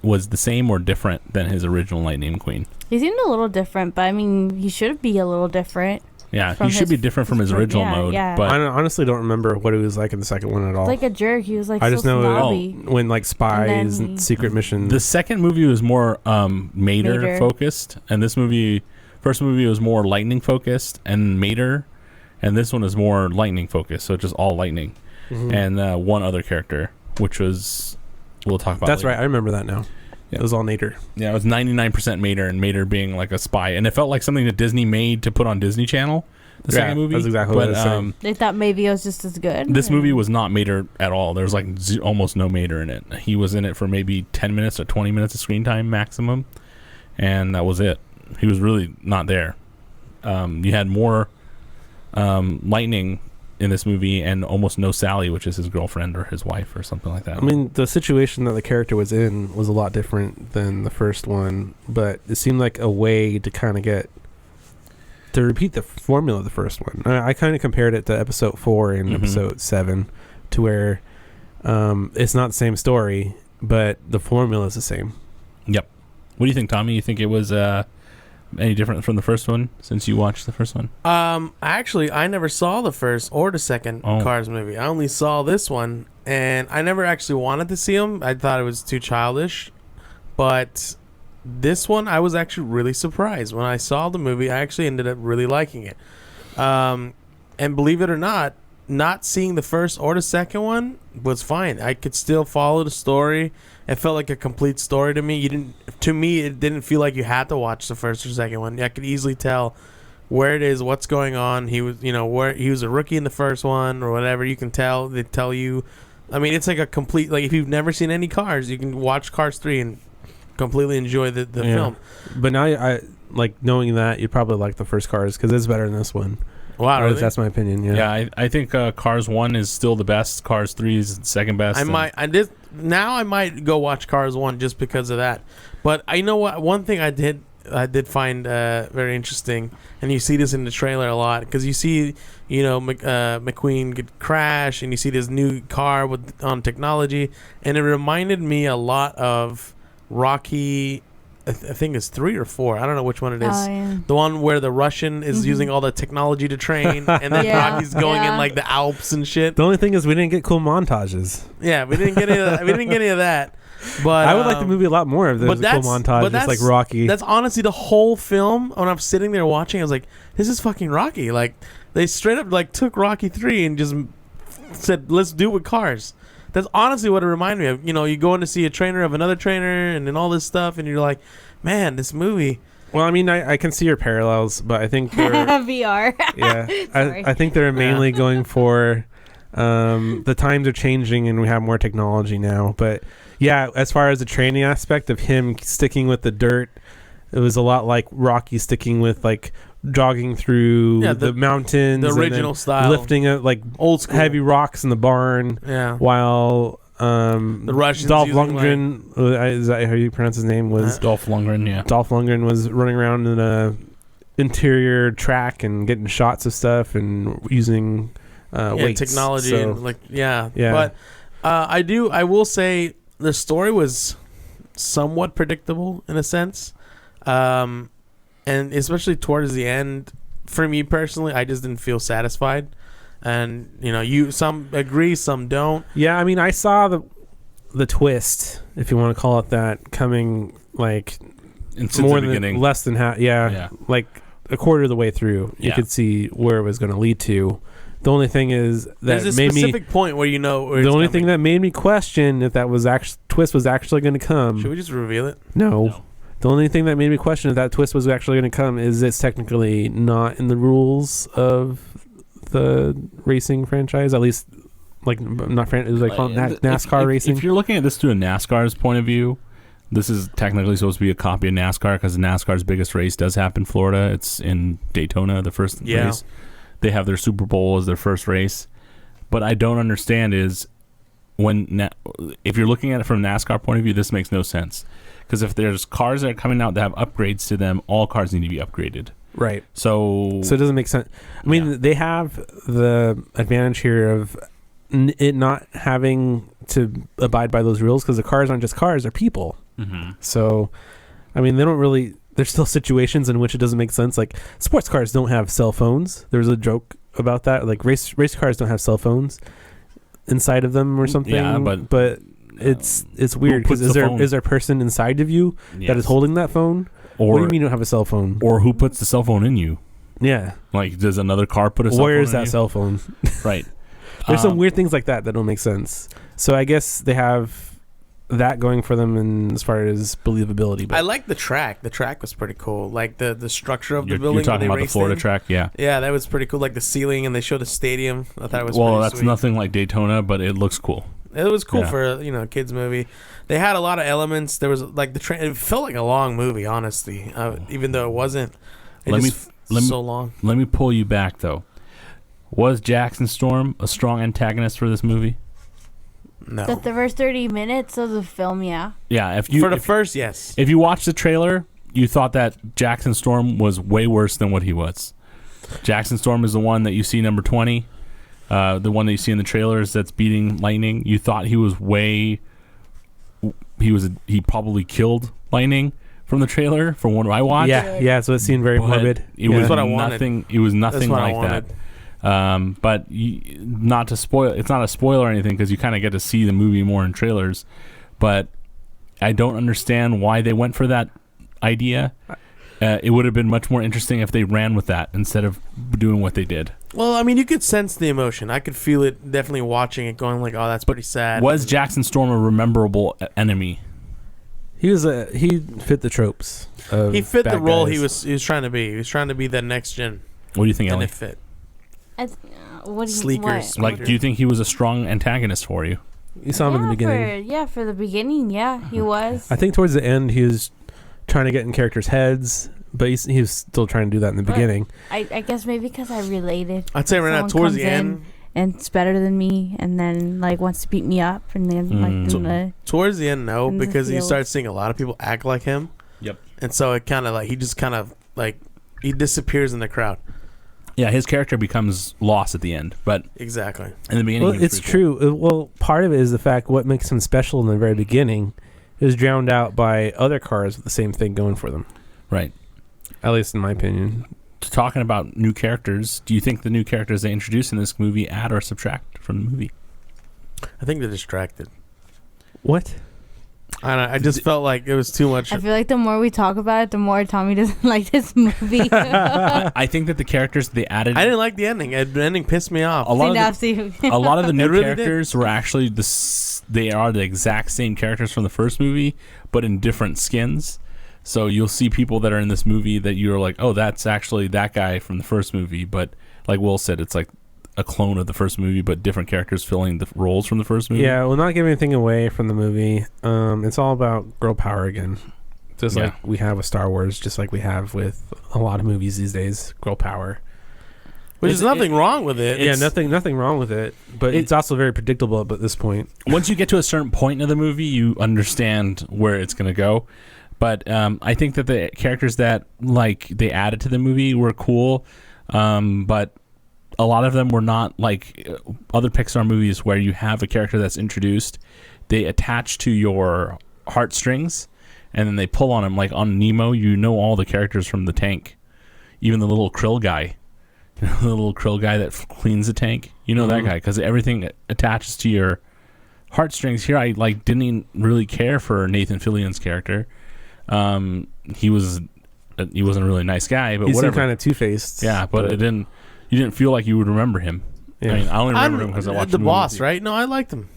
was the same or different than his original Lightning McQueen? He seemed a little different, but I mean, he should be a little different. Yeah, From he should be his- different from his original yeah, mode. yeah. But I honestly don't remember what it was like in the second one at all. Like a jerk. He was like, I so just know snobby. when like spies And then and secret missions. the second movie was more Mater Mater. focused, and first movie was more Lightning focused and Mater, and this one is more Lightning focused. So just all Lightning and one other character, which was we'll talk about. That's later. right. I remember that now. Yeah. It was all Nader. Yeah, it was 99% Mater, and Mater being like a spy, and it felt like something that Disney made to put on Disney Channel. The second movie, that's exactly what I was saying. They thought maybe it was just as good. This or- movie was not Mater at all. There was like almost no Mater in it. He was in it for maybe 10 minutes or 20 minutes of screen time maximum, and that was it. He was really not there. You had more Lightning in this movie and almost no Sally, which is his girlfriend or his wife or something like that. I mean, the situation that the character was in was a lot different than the first one, but it seemed like a way to kind of to repeat the formula of the first one. I kind of compared it to episode 4 and episode 7 to where it's not the same story, but the formula is the same. Yep. What do you think, Tommy? You think it was Any different from the first one since you watched the first one? Actually, I never saw the first or the second Cars movie. I only saw this one, and I never actually wanted to see them. I thought it was too childish, but this one I was actually really surprised when I saw the movie. I actually ended up really liking it, and believe it or not seeing the first or the second one was fine. I could still follow the story. It felt like a complete story to me. To me, it didn't feel like you had to watch the first or second one. I could easily tell where it is, what's going on. He was, where he was a rookie in the first one or whatever. You can tell. They tell you. I mean, it's like a complete. Like if you've never seen any Cars, you can watch Cars 3 and completely enjoy the film. But now I like knowing that you probably like the first Cars because it's better than this one. Wow, really? That's my opinion. Yeah, I think Cars 1 is still the best. Cars 3 is the second best. I might go watch Cars 1 just because of that. But I know what one thing I did find very interesting, and you see this in the trailer a lot because you see McQueen get crash, and you see this new car on technology, and it reminded me a lot of Rocky. I think it's 3 or 4. I don't know which one it is. Oh, yeah. The one where the Russian is using all the technology to train, and then Rocky's going in like the Alps and shit. The only thing is we didn't get cool montages. Yeah, we didn't get any of that. But I would like the movie a lot more if there was a cool montage, just like Rocky. That's honestly the whole film. When I'm sitting there watching, I was like, "This is fucking Rocky." Like they straight up like took Rocky 3 and just said, "Let's do it with cars." That's honestly what it reminded me of. You go in to see a trainer of another trainer and then all this stuff, and you're like, man, this movie. Well, I mean, I can see your parallels, but I think they're VR. Yeah, I think they're mainly going for the times are changing and we have more technology now. But yeah, as far as the training aspect of him sticking with the dirt, it was a lot like Rocky sticking with like jogging through the mountains, the original style, lifting up like old school heavy rocks in the barn. Yeah, while the Russians Dolph Lundgren, is that how you pronounce his name? Was Dolph Lundgren? Yeah, Dolph Lundgren was running around in a interior track and getting shots of stuff and using weights. Technology, and But I will say the story was somewhat predictable in a sense. And especially towards the end, for me personally, I just didn't feel satisfied. And some agree, some don't. Yeah, I mean, I saw the twist, if you want to call it that, coming like more than less than half. Yeah, like a quarter of the way through, you could see where it was going to lead to. The only thing is that there's a specific point where the only thing that made me question if that was twist was actually going to come. Should we just reveal it? No. The only thing that made me question if that twist was actually going to come is it's technically not in the rules of the racing franchise. At least, like, not it was like NASCAR racing. If you're looking at this through a NASCAR's point of view, this is technically supposed to be a copy of NASCAR because NASCAR's biggest race does happen in Florida. It's in Daytona, the first race. They have their Super Bowl as their first race. But I don't understand is if you're looking at it from a NASCAR point of view, this makes no sense. Because if there's cars that are coming out that have upgrades to them, all cars need to be upgraded. Right. So it doesn't make sense. I mean, they have the advantage here of it not having to abide by those rules because the cars aren't just cars, they're people. Mm-hmm. So, I mean, they don't really... There's still situations in which it doesn't make sense. Like, sports cars don't have cell phones. There's a joke about that. Like, race cars don't have cell phones inside of them or something. Yeah, but it's weird because is there a person inside of you that is holding that phone? Or what do you mean you don't have a cell phone? Or who puts the cell phone in you? Yeah. Like, does another car put a cell phone in you? Where is that cell phone? Right. There's some weird things like that don't make sense. So I guess they have that going for them in as far as believability. But I like the track. The track was pretty cool. Like the structure of the building. You're talking about the Florida track, yeah. Yeah, that was pretty cool. Like the ceiling, and they showed the stadium. I thought it was well, pretty that's sweet. Nothing like Daytona, but it looks cool. It was cool for a kids movie. They had a lot of elements. There was like the train. It felt like a long movie, honestly, even though it wasn't. So long. Let me pull you back though. Was Jackson Storm a strong antagonist for this movie? No. The first 30 minutes of the film, yeah. Yeah, first, yes. If you watched the trailer, you thought that Jackson Storm was way worse than what he was. Jackson Storm is the one that you see number 20. The one that you see in the trailers that's beating Lightning. You thought he was he probably killed Lightning from the trailer from what I watched. Yeah. So it seemed very But morbid. It was That's what I wanted. nothing. It was nothing That's what I like that. wanted. But not to spoil. It's not a spoiler or anything because you kind of get to see the movie more in trailers. But I don't understand why they went for that idea. It would have been much more interesting if they ran with that instead of doing what they did. Well, I mean, you could sense the emotion. I could feel it definitely watching it, going like, "Oh, that's pretty sad." Was Jackson Storm a rememberable enemy? He fit the tropes. Of He fit the bad role guys. he was trying to be. He was trying to be the next gen, What do you think, and Ellie? it fit. What do you, Sleeker, what? sleeker. Like, do you think he was a strong antagonist for you? You saw him in the beginning. For the beginning, yeah, he was. I think towards the end he was trying to get in characters' heads, but he was still trying to do that in the beginning. I guess maybe because I related. I'd say right now, Someone towards comes the in end, and it's better than me, and then like wants to beat me up, and then like in the towards the end, no, in the because you field. start seeing a lot of people act like him. Yep. And so it kind of like he just kind of like he disappears in the crowd. Yeah, his character becomes lost at the end, but Exactly. in the beginning, Well, he was it's pretty cool. true. Well, part of it is the fact what makes him special in the very beginning is drowned out by other cars with the same thing going for them. Right. At least in my opinion. Talking about new characters, do you think the new characters they introduce in this movie add or subtract from the movie? I think they're distracted. What? I don't know, I just felt like it was too much. I feel like the more we talk about it, the more Tommy doesn't like this movie. I think that the characters they added, I didn't like the ending. The ending pissed me off. a lot of See, a lot of the new really did. characters were actually they are the exact same characters from the first movie, but in different skins. So you'll see people that are in this movie that you're like, oh, that's actually that guy from the first movie. But like Will said, it's like a clone of the first movie, but different characters filling the roles from the first movie. Yeah, we'll not give anything away from the movie. It's all about girl power again. Just Yeah. like we have with Star Wars, just like we have with a lot of movies these days, girl power. Which is nothing wrong with it. Yeah, It's- nothing wrong with it, but it's also very predictable at this point. Once you get to a certain point of the movie, you understand where it's going to go. But I think that the characters that like they added to the movie were cool, but a lot of them were not like other Pixar movies where you have a character that's introduced, they attach to your heartstrings, and then they pull on him. Like on Nemo, you know all the characters from the tank, even the little krill guy. You know, the little krill guy that cleans the tank. You know that guy because everything attaches to your heartstrings. Here, I like didn't really care for Nathan Fillion's character. He wasn't a really nice guy, but He seemed whatever. kind of two-faced. Yeah, but you didn't feel like you would remember him. Yeah. I mean, I only remember him because I watched the movie boss, with you. right? No, I liked him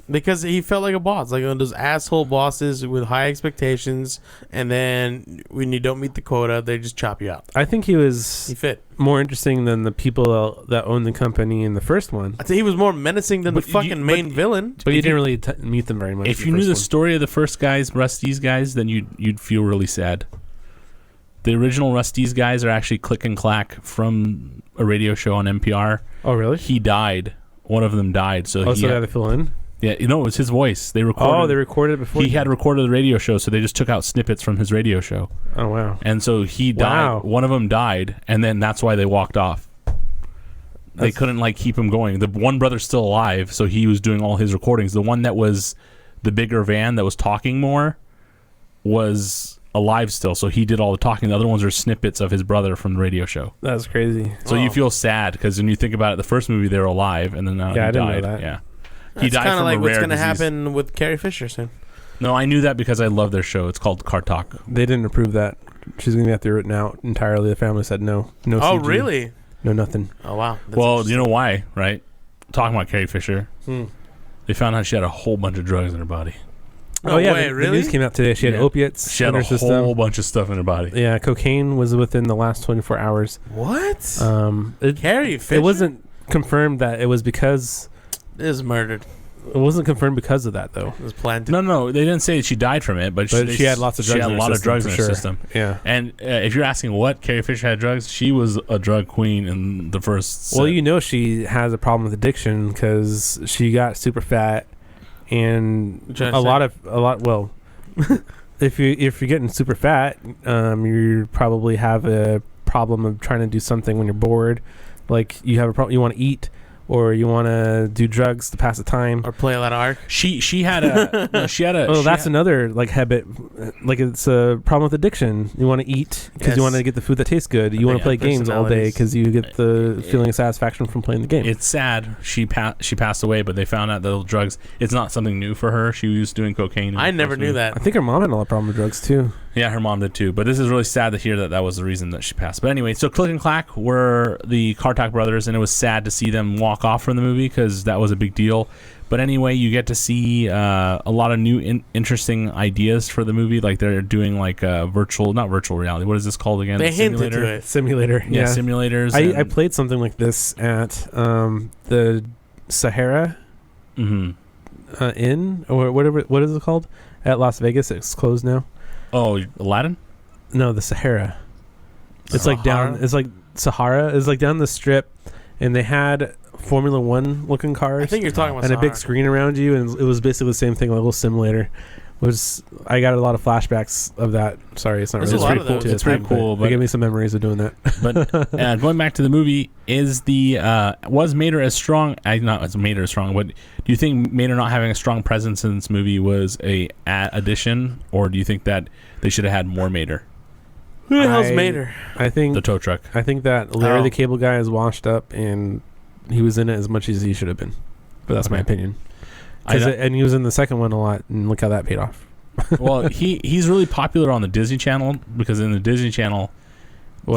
because he felt like a boss, like one of those asshole bosses with high expectations, and then when you don't meet the quota, they just chop you out. I think he was He fit. more interesting than the people that owned the company in the first one. I'd say he was more menacing than But the fucking main villain. But you didn't really meet them very much. If in you knew first the one. story of the first guys, Rusty's guys, then you'd feel really sad. The original Rusty's guys are actually Click and Clack from a radio show on NPR. Oh, really? He died. One of them died. So So they had to fill in? yeah, it was his voice. They recorded. Oh, they recorded it before? He had recorded the radio show, so they just took out snippets from his radio show, Oh, wow. and so he died. Wow. One of them died, and then that's why they walked off. They couldn't like keep him going. The one brother's still alive, so he was doing all his recordings. The one that was the bigger van that was talking more was alive still, so he did all the talking. The other ones are snippets of his brother from the radio show. That's crazy. So you feel sad because when you think about it, the first movie they were alive, and then now he Yeah, I didn't died. know that. Yeah, he That's died kind from of like a what's rare going to disease. happen with Carrie Fisher soon. No, I knew that because I love their show. It's called Car Talk. They didn't approve that. She's going to have to be written out entirely. The family said no. No Oh, CG, really? No nothing. Oh, wow. That's Well, you interesting. know why, right? Talking about Carrie Fisher, they found out she had a whole bunch of drugs in her body. No yeah, way, the really? news came out today. She had Yeah. opiates She had in a her system. whole bunch of stuff in her body. Yeah, cocaine was within the last 24 hours. What? It Carrie Fisher wasn't confirmed that it was because... is murdered. It wasn't confirmed because of that, though. It was planted. No, they didn't say she died from it, but She had lots of drugs. She had in a her lot of system, drugs for in her sure. system. Yeah. And if you're asking what Carrie Fisher had drugs, she was a drug queen in the first. Well, set. you know she has a problem with addiction because she got super fat, and trying to well, if you're getting super fat, you probably have a problem of trying to do something when you're bored. Like you have a problem, you want to eat, or you want to do drugs to pass the time. Or play a lot of Ark. She had a Oh, that's another like habit. Like it's a problem with addiction. You want to eat because you want to get the food that tastes good. You want to play games all day because you get the feeling of satisfaction from playing the game. It's sad. She passed away, but they found out that drugs. It's not something new for her. She was doing cocaine. I never knew that. I think her mom had a lot of problem with drugs too. Yeah, her mom did too. But this is really sad to hear that was the reason that she passed. But anyway, so Click and Clack were the Cartack brothers, and it was sad to see them walk off from the movie because that was a big deal. But anyway, you get to see a lot of new interesting ideas for the movie. Like they're doing like not virtual reality. What is this called again? They hinted to it. Simulator. Yeah, simulators. I played something like this at the Sahara Inn or whatever. What is it called? At Las Vegas. It's closed now. Oh, Aladdin? No, the Sahara. It's like down. It's like Sahara. It's like down the strip, and they had Formula One looking cars. I think you're talking about and Sahara. a big screen around you, and it was basically the same thing, like a little simulator. I got a lot of flashbacks of that. Sorry, it's not There's really. a lot of those. It's pretty cool. But it gave me some memories of doing that. But going back to the movie, was Mater as strong? Not as Mater as strong, but do you think Mater not having a strong presence in this movie was a addition, or do you think that they should have had more Mater? Who the hell's Mater? I think The tow truck. I think that Larry the Cable Guy is washed up, and he was in it as much as he should have been. But that's my opinion. And he was in the second one a lot, and look how that paid off. Well, he's really popular on the Disney Channel because in the Disney Channel,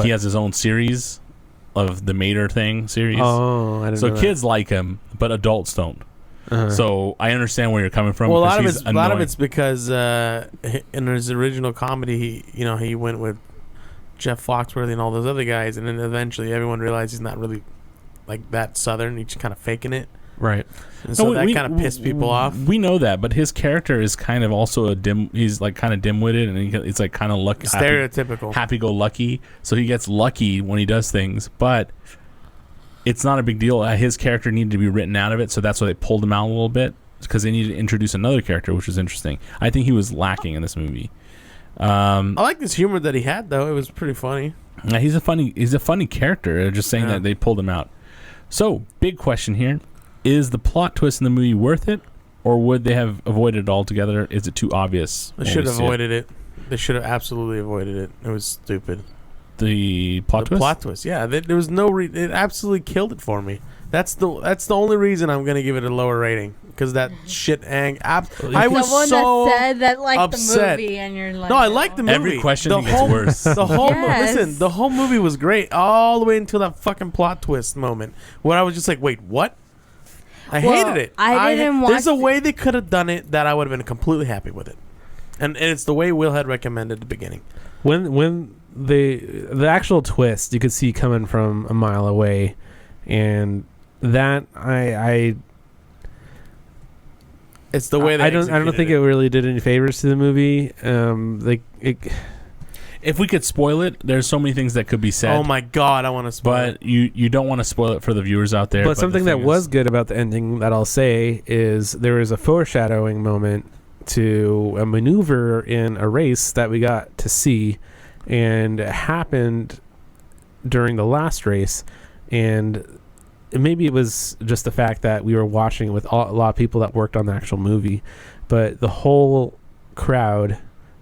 he has his own series of the Mater series. Oh, I didn't know So kids like him, but adults don't. So I understand where you're coming from. Well, a lot of it's because in his original comedy, he went with Jeff Foxworthy and all those other guys, and then eventually everyone realized he's not really like that Southern. He's just kind of faking it. Right. And so that kind of pissed people off. We know that, but his character is kind of also he's like kind of dim-witted, and he's like kind of lucky, stereotypical, happy-go-lucky. So he gets lucky when he does things, but it's not a big deal. His character needed to be written out of it, so that's why they pulled him out a little bit, because they needed to introduce another character, which was interesting. I think he was lacking in this movie. I like this humor that he had, though. It was pretty funny. He's a funny character. They're just saying that they pulled him out. So, big question here. Is the plot twist in the movie worth it, or would they have avoided it altogether? Is it too obvious? They should have avoided it. They should have absolutely avoided it. It was stupid. The plot twist? The plot twist, yeah. There was no it absolutely killed it for me. That's the only reason I'm gonna give it a lower rating, because that shit I was the one so that said that liked upset. the movie, and you're like, No, I like the movie. Every question gets worse. The whole Yes. listen, the whole movie was great all the way until that fucking plot twist moment where I was just like, wait, what? I hated it. I didn't watch There's a way they could have done it that I would have been completely happy with it, and it's the way Will had recommended at the beginning. When the actual twist you could see coming from a mile away, and that it's the way they I don't think it really did any favors to the movie. If we could spoil it, there's so many things that could be said. Oh my god, I want to spoil it. But you don't want to spoil it for the viewers out there. But something that was good about the ending that I'll say is there was a foreshadowing moment to a maneuver in a race that we got to see, and it happened during the last race, and maybe it was just the fact that we were watching with a lot of people that worked on the actual movie, but the whole crowd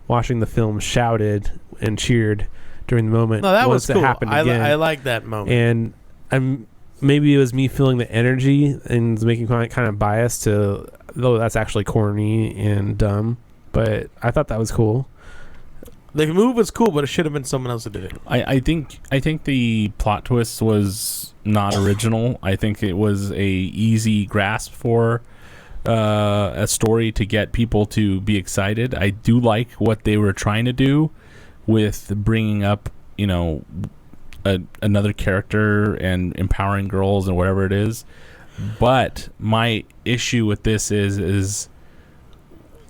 watching the film shouted and cheered during the moment. No, that was cool. Happened again. I like that moment. And maybe it was me feeling the energy and making me kind of biased to, though that's actually corny and dumb, but I thought that was cool. The move was cool, but it should have been someone else that did it. I think the plot twist was not original. I think it was a easy grasp for a story to get people to be excited. I do like what they were trying to do with bringing up, another character and empowering girls and whatever it is. But my issue with this is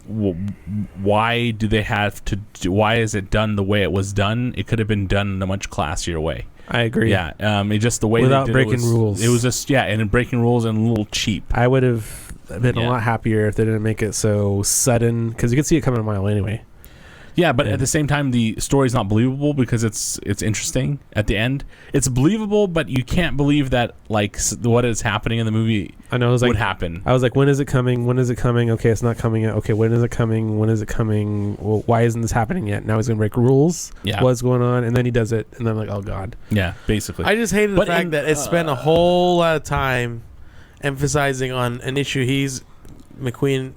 why do they have to why is it done the way it was done? It could have been done in a much classier way. I agree. Yeah, it just the way without they did breaking rules. It was just and breaking rules and a little cheap. I would have been a lot happier if they didn't make it so sudden, because you could see it coming a mile anyway. Yeah, but at the same time, the story's not believable because it's interesting at the end. It's believable, but you can't believe that like what is happening in the movie I know. It was like would happen. I was like, when is it coming? When is it coming? Okay, it's not coming yet. Okay, when is it coming? When is it coming? Well, why isn't this happening yet? Now he's gonna break rules. Yeah. What's going on? And then he does it, and I'm like, oh god. Yeah, basically. I just hated the But fact in- that it spent a whole lot of time emphasizing on an issue McQueen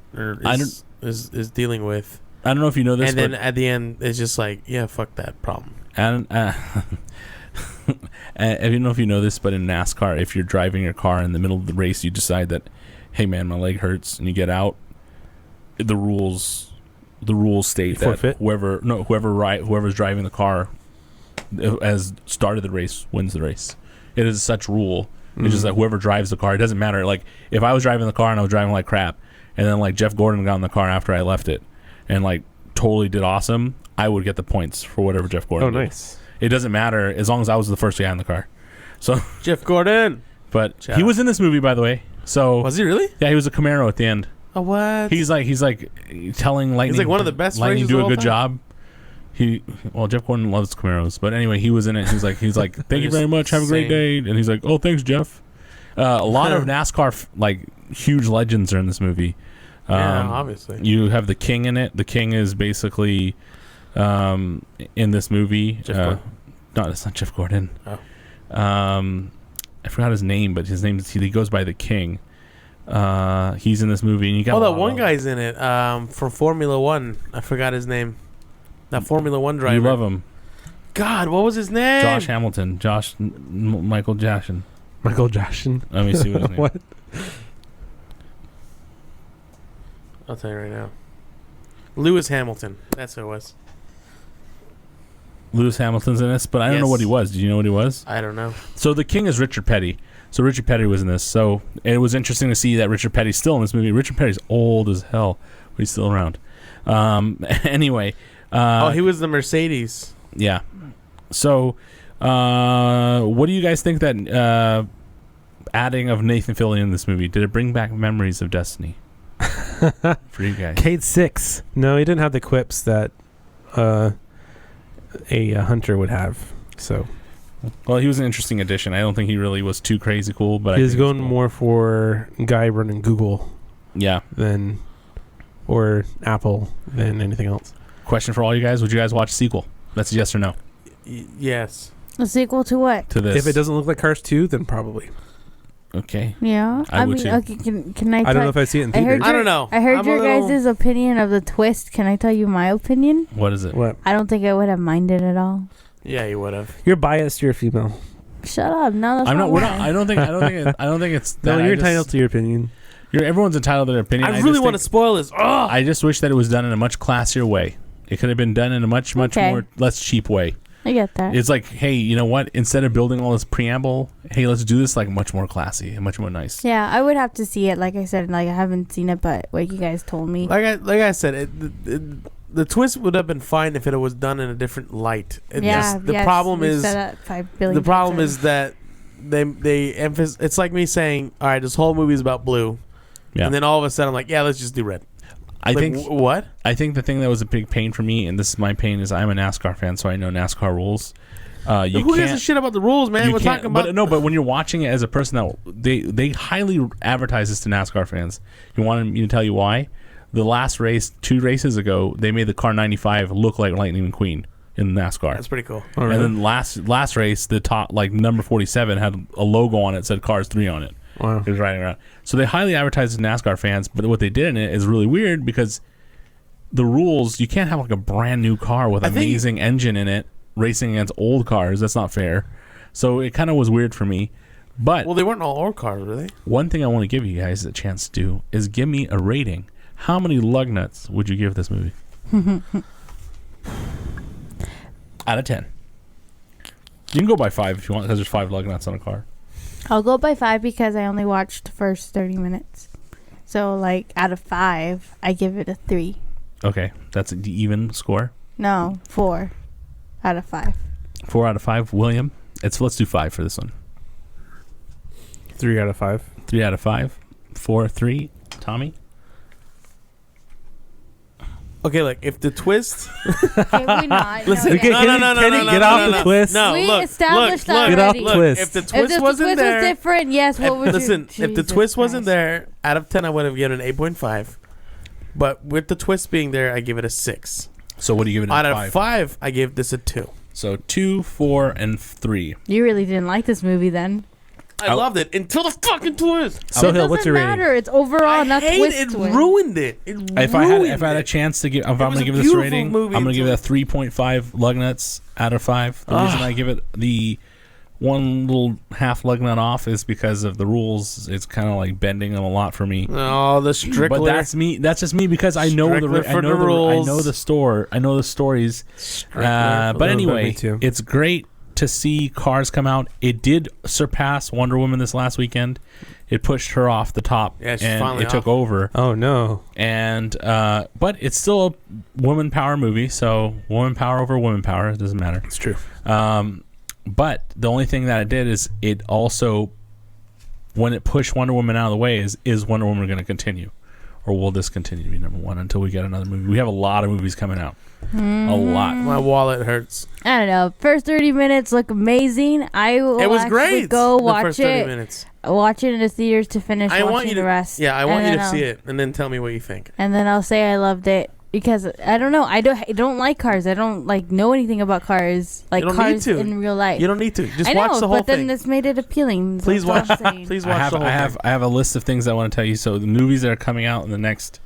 is dealing with. I don't know if you know this, And then at the end, it's just like, yeah, fuck that problem. and I don't know if you know this, but in NASCAR, if you're driving your car in the middle of the race, you decide that, hey man, my leg hurts, and you get out. The rules state Forfeit? that whoever's driving the car has started the race wins the race. It is such rule. It's just that whoever drives the car, it doesn't matter. Like if I was driving the car and I was driving like crap, and then like Jeff Gordon got in the car after I left it, and like totally did awesome, I would get the points for whatever Jeff Gordon Oh, did. nice. It doesn't matter as long as I was the first guy in the car. So, Jeff Gordon. but Ciao. he was in this movie, by the way. So Was he really? yeah, he was a Camaro at the end. Oh, what? He's like telling Lightning. He's like one of the best Lightning racers do of a all good time? job. Jeff Gordon loves Camaros, but anyway, he was in it. He's like, thank you very much. Have a great day. And he's like, oh, thanks, Jeff. A lot of NASCAR like huge legends are in this movie. Yeah, obviously. You have the King in it. The King is basically in this movie. Jeff Gordon. No, it's not Jeff Gordon. Oh. I forgot his name, but his name he goes by the King. He's in this movie, and you got Oh, that one guy's in it from Formula One. I forgot his name. That Formula One driver. You love him, God, what was his name? Josh Hamilton, Michael Jackson. Michael Jackson. Let me see what his name. What? I'll tell you right now. Lewis Hamilton. That's who it was. Lewis Hamilton's in this, but I don't know Yes. what he was. Do you know what he was? I don't know. So the King is Richard Petty. So Richard Petty was in this. So it was interesting to see that Richard Petty's still in this movie. Richard Petty's old as hell, but he's still around. Anyway. He was the Mercedes. Yeah. So, what do you guys think that adding of Nathan Fillion in this movie, did it bring back memories of Destiny for you guys? Cade 6. No, he didn't have the quips that a hunter would have. So Well, he was an interesting addition. I don't think he really was too crazy cool, but he's going more for guy running Google Yeah. than or Apple than anything else. Question for all you guys: would you guys watch a sequel? That's a yes or no Yes. A sequel to what? to this. If it doesn't look like Cars 2, then probably. okay. Yeah. I would mean, too. okay, can I I don't tell- know if I see it in I heard theaters. I don't know. I heard I'm a your little- guys' opinion of the twist. Can I tell you my opinion? What is it? What? I don't think I would have minded at all. Yeah, you would have. You're biased. You're a female. Shut up. No, that's I'm not. We're not. why. I don't think. I don't think it's. No, that. you're I just- entitled to your opinion. Everyone's entitled to their opinion. I just really want to think- spoil this. Oh, I just wish that it was done in a much classier way. It could have been done in a much Okay. more less cheap way. I get that. It's like, hey, you know what? Instead of building all this preamble, hey, let's do this like much more classy and much more nice. Yeah, I would have to see it. Like I said, like I haven't seen it, but like you guys told me. like I said, the twist would have been fine if it was done in a different light. The problem is the problem is that they emphasize. It's like me saying, all right, this whole movie is about blue, Yeah. and then all of a sudden I'm like, yeah, let's just do red. I Like, think what? I think the thing that was a big pain for me, and this is my pain, is I'm a NASCAR fan, so I know NASCAR rules. You Who gives a can't. shit about the rules, man? You We're can't- talking about. but no, but when you're watching it as a person that they highly advertise this to NASCAR fans. You want me to tell you why? The last race, 2 races ago, they made the car 95 look like Lightning McQueen in NASCAR. That's pretty cool. All right. And then last race, the top number 47 had a logo on it that said Cars 3 on it. Wow. He was riding around. So they highly advertise to NASCAR fans, but what they did in it is really weird because the rules, you can't have like a brand new car with an amazing engine in it racing against old cars. That's not fair. So it kind of was weird for me. But Well, they weren't all old cars, were they? one thing I want to give you guys a chance to do is give me a rating. How many lug nuts would you give this movie? Out of 10. You can go by 5 if you want, because there's 5 lug nuts on a car. I'll go by 5 because I only watched the first 30 minutes. So like out of 5, I give it a 3. Okay, that's an even score. No, 4 out of 5. 4 out of 5. William, let's do 5 for this one. 3 out of 5. 3 out of 5. 4, 3. Tommy? Okay, look, if the twist. Can we not? Listen, Okay, no, Kenny, no, no, Kenny, no, no, get no, off no, the no. twist. No, We look, established look, already. Get off the look, twist. if the If twist the wasn't twist there, was different, yes. What would you? listen, if the Jesus twist wasn't Christ. there, out of 10, I would have given it an 8.5. But with the twist being there, I give it a 6. So what do you give it? Out A of 5? 5, I give this a 2. So 2, 4, and 3. You really didn't like this movie then. I loved it until the fucking twist. So It Hill, what's your doesn't rating? matter. It's overall, I not hate twist. it. twist. Ruined it. It If I had ruined a it. chance to give, if I'm was going to a give this a beautiful rating, movie I'm going to give it a until- 3.5 lug nuts out of 5. The reason I give it the one little half lug nut off is because of the rules. It's kind of like bending them a lot for me. Oh, the Strickler. But that's me. That's just me because I know Strickler I for know the the rules. I know the store. I know the stories. Strickler. But me anyway, too. it's great to see Cars come out. It did surpass Wonder Woman this last weekend. It pushed her off the top, Yeah, she's and finally it took off. over. Oh no. And but it's still a woman power movie, so woman power over woman power. It doesn't matter. It's true. But the only thing that it did is it also, when it pushed Wonder Woman out of the way, is Wonder Woman going to continue, or will this continue to be number one until we get another movie? We have a lot of movies coming out, a lot. My wallet hurts. I don't know. First 30 minutes look amazing. I will It was actually great. go the watch first 30 it. minutes. Watch it in the theaters to finish I watching want you to the rest. Yeah, I want And you to then see I'll- it and then tell me what you think. And then I'll say I loved it because I don't know. I don't like cars. I don't like know anything about cars. Like You don't cars need to. in real life. You don't need to. Just I know, watch the whole but thing. then this made it appealing. Please That's watch. what I'm saying. Please I watch have the whole thing. I have a list of things I want to tell you. So the movies that are coming out in the next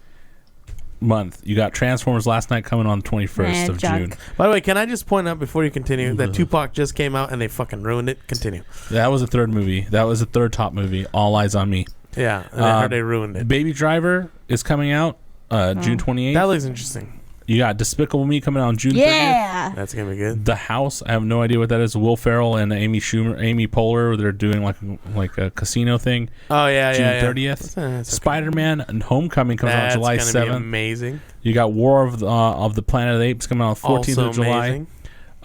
month, you got Transformers last night coming on the 21st of junk. June. By the way, can I just point out before you continue that Tupac just came out and they fucking ruined it? Continue. That was the third movie. That was the third top movie. All Eyes on Me. Yeah, and I heard they ruined it. Baby Driver is coming out June 28th. That looks interesting. You got Despicable Me coming out on June 30th. Yeah. That's gonna be good. The House, I have no idea what that is. Will Ferrell and Amy Poehler, they're doing like a casino thing. Oh yeah, June yeah, 30th. That's okay. Spider-Man and Homecoming comes out That's July gonna be 7th. amazing. You got War of the Planet of the Apes coming out 14th Also of July. amazing.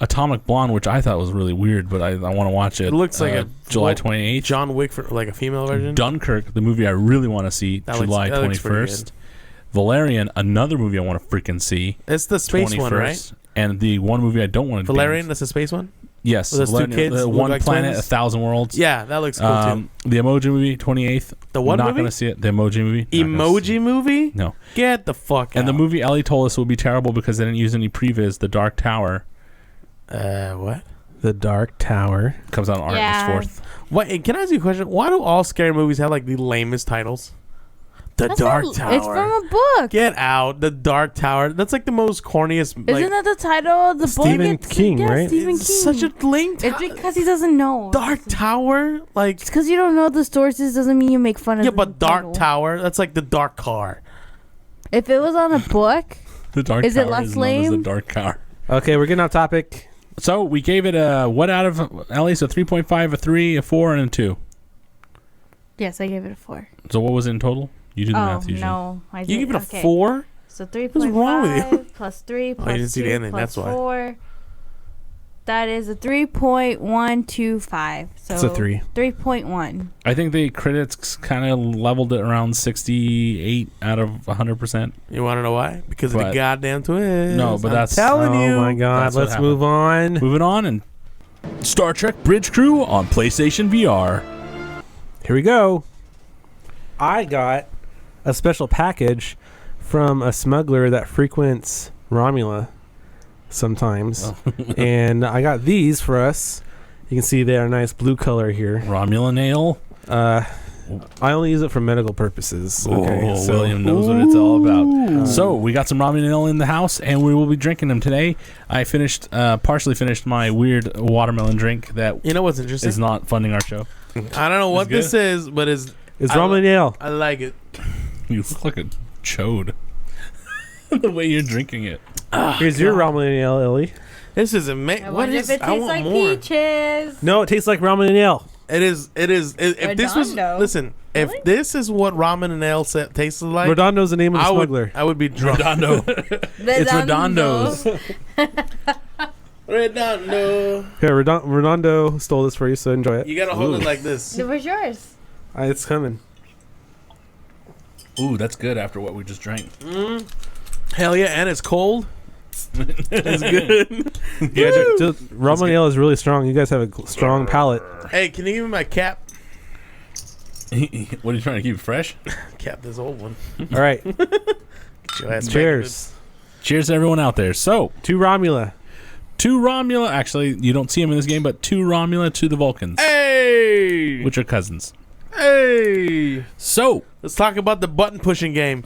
Atomic Blonde, which I thought was really weird, but I want to watch it. It looks like July 28th. John Wick for like a female version. Dunkirk, the movie I really want to see, That looks- July that looks pretty 21st. Valerian, another movie I want to freaking see. It's the space one, right? And the one movie I don't want to Valerian, that's the space one. Yes, With those two Valerian, kids the who look One like Planet, twins? 1,000 Worlds. Yeah, that looks cool too. The Emoji Movie, 28th. The what Not movie? going to see it. The Emoji Movie. Not gonna see Emoji movie? it. No. Get the fuck out. And the movie Ellie told us would be terrible because they didn't use any previs. The Dark Tower What? The Dark Tower. comes out on Yeah. August 4th. What? Can I ask you a question? Why do all scary movies have like the lamest titles? The That's Dark not- Tower. It's from a book. Get out. The Dark Tower. That's like the most corniest. Isn't Like, that the title of the book? Stephen It's- King, yeah, right? Stephen it's King. such a lame It's title. because he doesn't know. Dark Tower? Like, Just because you don't know the sources doesn't mean you make fun of yeah, the but Dark title. Tower, that's like the dark car. If it was on a book, The Dark Is it Tower less is known as the lame? Dark Tower. Okay, we're getting off topic. So we gave it a what out of Ellie? So 3.5, a 3, a 4, and a 2. yes, I gave it a 4. So what was it in total? You do the Oh, math usually. no. I You did. give it a Okay. 4? So 3.5 wrong with you? plus 3 plus didn't see the 2 ending, plus that's why. 4. That is a 3.125. So It's a 3. 3.1. I think the critics kind of leveled it around 68 out of 100%. You want to know why? Because of But- the goddamn twist. No, but I'm that's- telling Oh you. my God! That's what Let's happened. move on. Moving on, and Star Trek Bridge Crew on PlayStation VR. Here we go. I got a special package from a smuggler that frequents Romula sometimes. And I got these for us. You can see they're a nice blue color here. Romulan ale. I only use it for medical purposes. Okay, so William knows what it's all about. So we got some Romulan ale in the house, and we will be drinking them today. I partially finished my weird watermelon drink that You know what's interesting? is not funding our show. I don't know what It's this is, but it's I ramen ale. I like it. You look like a chode. The way you're drinking it. Here's your ramen ale, Ellie. This is amazing. I What wonder is? if it I tastes want like more. peaches. No, it tastes like ramen ale. It is. It is. If this was, Redondo. listen, Really? if this is what ramen and ale tasted like, Redondo's the name of the smuggler. I would be drunk. Redondo. It's Redondo's. Redondo. Here, Redondo stole this for you, so enjoy it. You gotta hold it like this. It was yours. It's coming. Ooh, that's good after what we just drank. Hell yeah, and it's cold. It's good. Yeah, ramen ale is really strong. You guys have a strong palate. Hey, can you give me my cap? What are you trying to keep it fresh? Cap this old one. All right. Get your ass back Cheers. Cheers to everyone out there. So, To Romula. to Romula. Actually, you don't see him in this game, but to Romula, to the Vulcans, Hey! which are cousins. Hey! So, Let's talk about the button pushing game.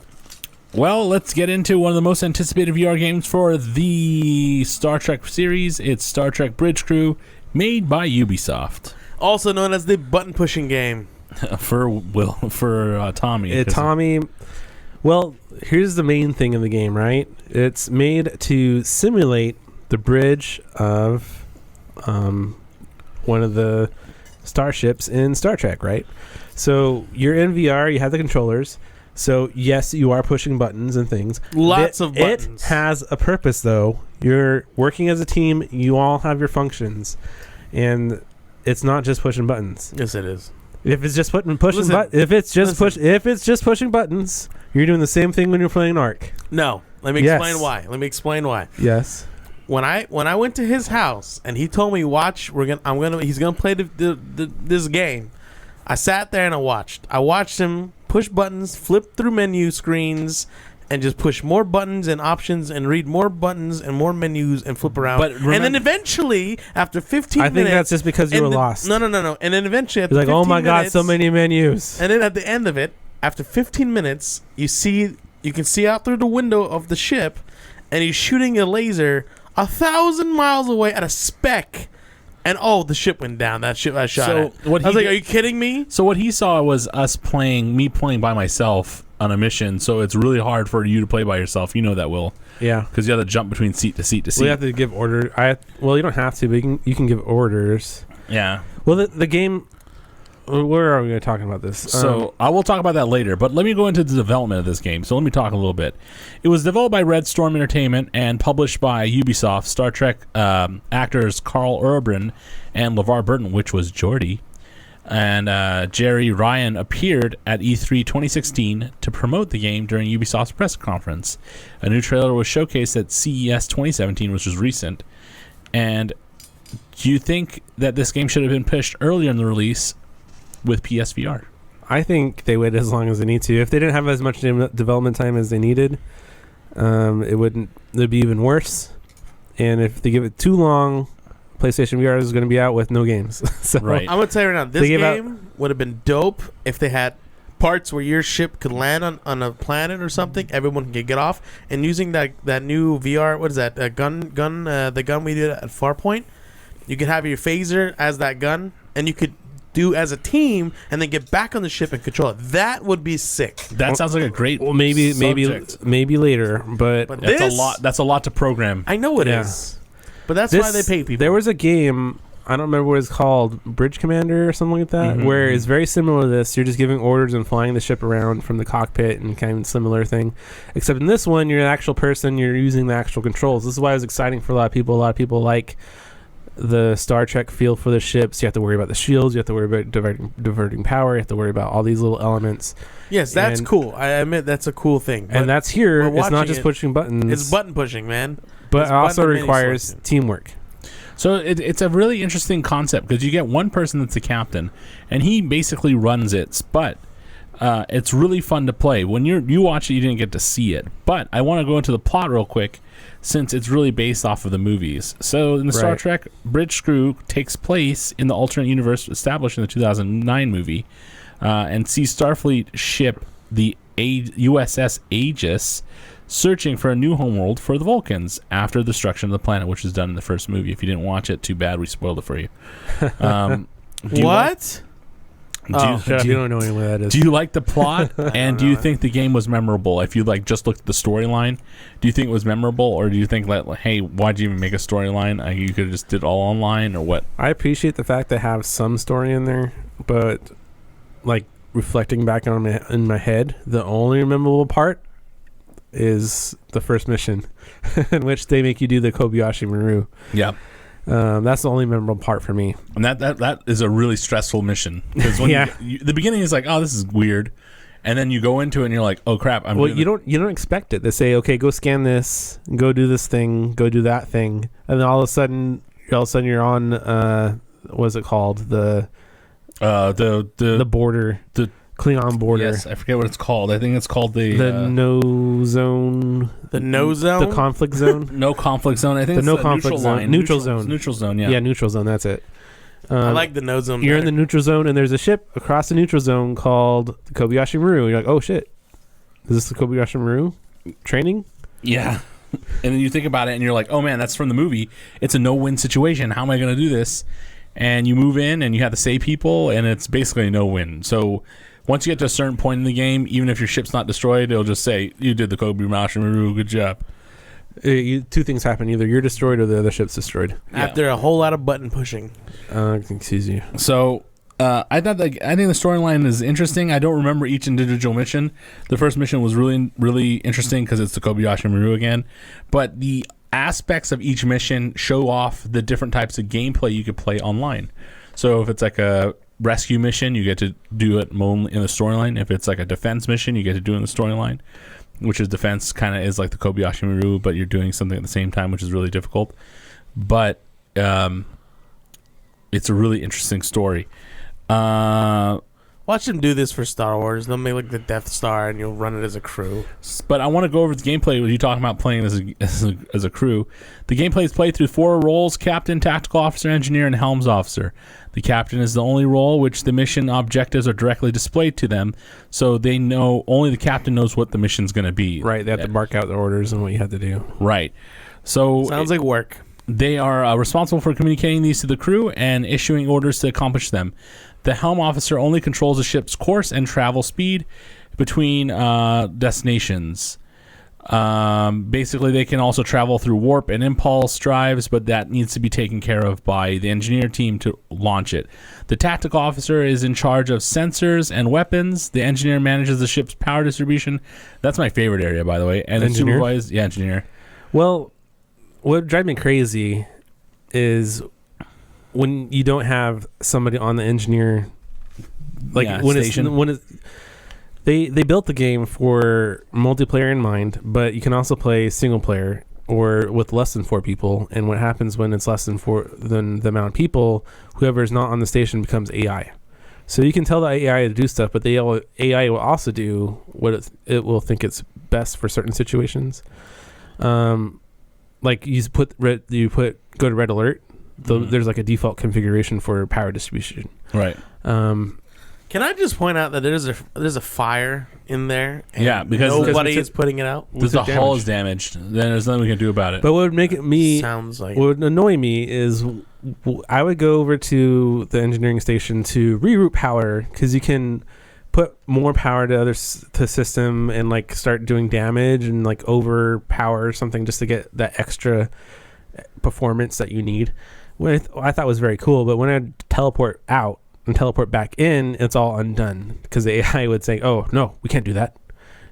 well, let's get into one of the most anticipated VR games for the Star Trek series. It's Star Trek Bridge Crew, made by Ubisoft. Also known as the button pushing game. for Tommy. Tommy. Well, here's the main thing in the game, right? It's made to simulate the bridge of one of the starships in Star Trek, right? So you're in VR, you have the controllers. So yes, you are pushing buttons and things. Lots of buttons. It has a purpose, though. You're working as a team. You all have your functions, and it's not just pushing buttons. Yes, it is. If it's just pushing Listen, if it's just pushing buttons, you're doing the same thing when you're playing Ark. No. Let me Yes. explain why. Yes. When I went to his house and he told me, "Watch, he's gonna play this game." I sat there and I watched. I watched him push buttons, flip through menu screens, and just push more buttons and options and read more buttons and more menus and flip around. But and then eventually, after 15 I minutes, think that's just because you were lost. No. And then eventually, after You're like, 15 oh my god, so minutes- many menus. And then at the end of it, after 15 minutes, you can see out through the window of the ship, and he's shooting a laser 1,000 miles away at a speck. And the ship went down. That ship I shot at. I was like, are you kidding me? So what he saw was me playing by myself on a mission. So it's really hard for you to play by yourself. You know that, Will, Yeah. because you have to jump between seat to seat to seat. We have to give order. Well, you don't have to, but you can give orders. Yeah. Well, the game. Where are we going to talk about this? So I will talk about that later, but let me go into the development of this game. So let me talk a little bit. It was developed by Red Storm Entertainment and published by Ubisoft. Star Trek actors Carl Urban and LeVar Burton, which was Geordi, and Jerry Ryan appeared at E3 2016 to promote the game during Ubisoft's press conference. A new trailer was showcased at CES 2017, which was recent. And do you think that this game should have been pushed earlier in the release with PSVR? I think they waited as long as they need to. If they didn't have as much development time as they needed, it'd be even worse. And if they give it too long, PlayStation VR is going to be out with no games. So Right. I'm gonna tell you right now, this They gave out- game would have been dope if they had parts where your ship could land on a planet or something. Everyone could get off, and using that new VR. What is that? The gun we did at Farpoint. You could have your phaser as that gun, and you could do as a team, and then get back on the ship and control it. That would be sick. That sounds like a great well, maybe later, but That's a lot to program. I know it is, but that's why they pay people. There was a game, I don't remember what it's called, Bridge Commander or something like that, where it's very similar to this. You're just giving orders and flying the ship around from the cockpit and kind of similar thing. Except in this one, you're an actual person, you're using the actual controls. This is why it was exciting for a lot of people. A lot of people like the Star Trek feel for the ships. You have to worry about the shields, you have to worry about diverting power, you have to worry about all these little elements. Yes, that's cool. I admit that's a cool thing. And that's here. we're It's not watching just it. pushing buttons. It's button pushing, man. but it's it also button menu requires selection. teamwork. So it's a really interesting concept because you get one person that's the captain, and he basically runs it. But it's really fun to play. When you watch it, you didn't get to see it. But I want to go into the plot real quick, since it's really based off of the movies. So in the Star Right. Trek, Bridge Crew takes place in the alternate universe established in the 2009 movie, and sees Starfleet ship the USS Aegis searching for a new homeworld for the Vulcans after the destruction of the planet, which is done in the first movie. If you didn't watch it, too bad, we spoiled it for you. What? Shut up, you don't know what that is. Do you like the plot, and do you think the game was memorable? If you just looked at the storyline, do you think it was memorable, or do you think hey, why'd you even make a storyline? You could have just did all online, or what? I appreciate the fact they have some story in there, but reflecting back on in my head, the only memorable part is the first mission, in which they make you do the Kobayashi Maru. Yeah. That's the only memorable part for me. And that is a really stressful mission because when Yeah. the beginning is like, oh, this is weird, and then you go into it and you're like, oh crap, I'm Well, doing you don't expect it. They say, okay, go scan this, go do this thing, go do that thing, and then all of a sudden you're on what's it called, the border, the Klingon border. Yes, I forget what it's called. I think it's called the no zone. The no zone? The conflict zone. no conflict zone. I think The it's no the conflict neutral zone. line. Neutral zone. Neutral zone. Yeah. Yeah, neutral zone. That's it. I like the no zone. You're in the neutral zone, and there's a ship across the neutral zone called the Kobayashi Maru. You're like, oh shit, is this the Kobayashi Maru training? Yeah. And then you think about it, and you're like, oh man, that's from the movie. It's a no-win situation. How am I going to do this? And you move in, and you have to save people, and it's basically a no-win. So once you get to a certain point in the game, even if your ship's not destroyed, it'll just say, you did the Kobayashi Maru, good job. Two things happen: either you're destroyed or the other ship's destroyed. After a whole lot of button pushing. Excuse you. So I think the storyline is interesting. I don't remember each individual mission. The first mission was really, really interesting because it's the Kobayashi Maru again. But the aspects of each mission show off the different types of gameplay you could play online. So if it's like a rescue mission, you get to do it in the storyline. If it's like a defense mission, you get to do it in the storyline, which is defense kind of is like the Kobayashi Maru, but you're doing something at the same time, which is really difficult. But it's a really interesting story. Watch them do this for Star Wars. They'll make like the Death Star, and you'll run it as a crew. But I want to go over the gameplay with you talking about playing as a crew. The gameplay is played through 4 roles: captain, tactical officer, engineer, and helms officer. The captain is the only role which the mission objectives are directly displayed to them, so they know only the captain knows what the mission's going to be. Right, they have to mark out the orders and what you have to do. Right. So sounds like work. They are responsible for communicating these to the crew and issuing orders to accomplish them. The helm officer only controls the ship's course and travel speed between destinations. Basically, they can also travel through warp and impulse drives, but that needs to be taken care of by the engineer team to launch it. The tactical officer is in charge of sensors and weapons. The engineer manages the ship's power distribution. That's my favorite area, by the way. And Engineer? engineer. Well, what drives me crazy is when you don't have somebody on the engineer, like they built the game for multiplayer in mind, but you can also play single player or with less than 4 people. And what happens when it's less than the amount of people, whoever is not on the station becomes AI. So you can tell the AI to do stuff, but the AI will also do what it will think it's best for certain situations. Like you put go to red alert. There's like a default configuration for power distribution. Right. Can I just point out that there's a fire in there? And Yeah, because nobody is putting it out. Because the hull is damaged. Then there's nothing we can do about it. But what would make it Sounds like what would annoy me is I would go over to the engineering station to reroute power, because you can put more power to system and like start doing damage and like overpower something just to get that extra performance that you need. What I thought was very cool, but when I teleport out and teleport back in, it's all undone because the AI would say, "Oh no, we can't do that,"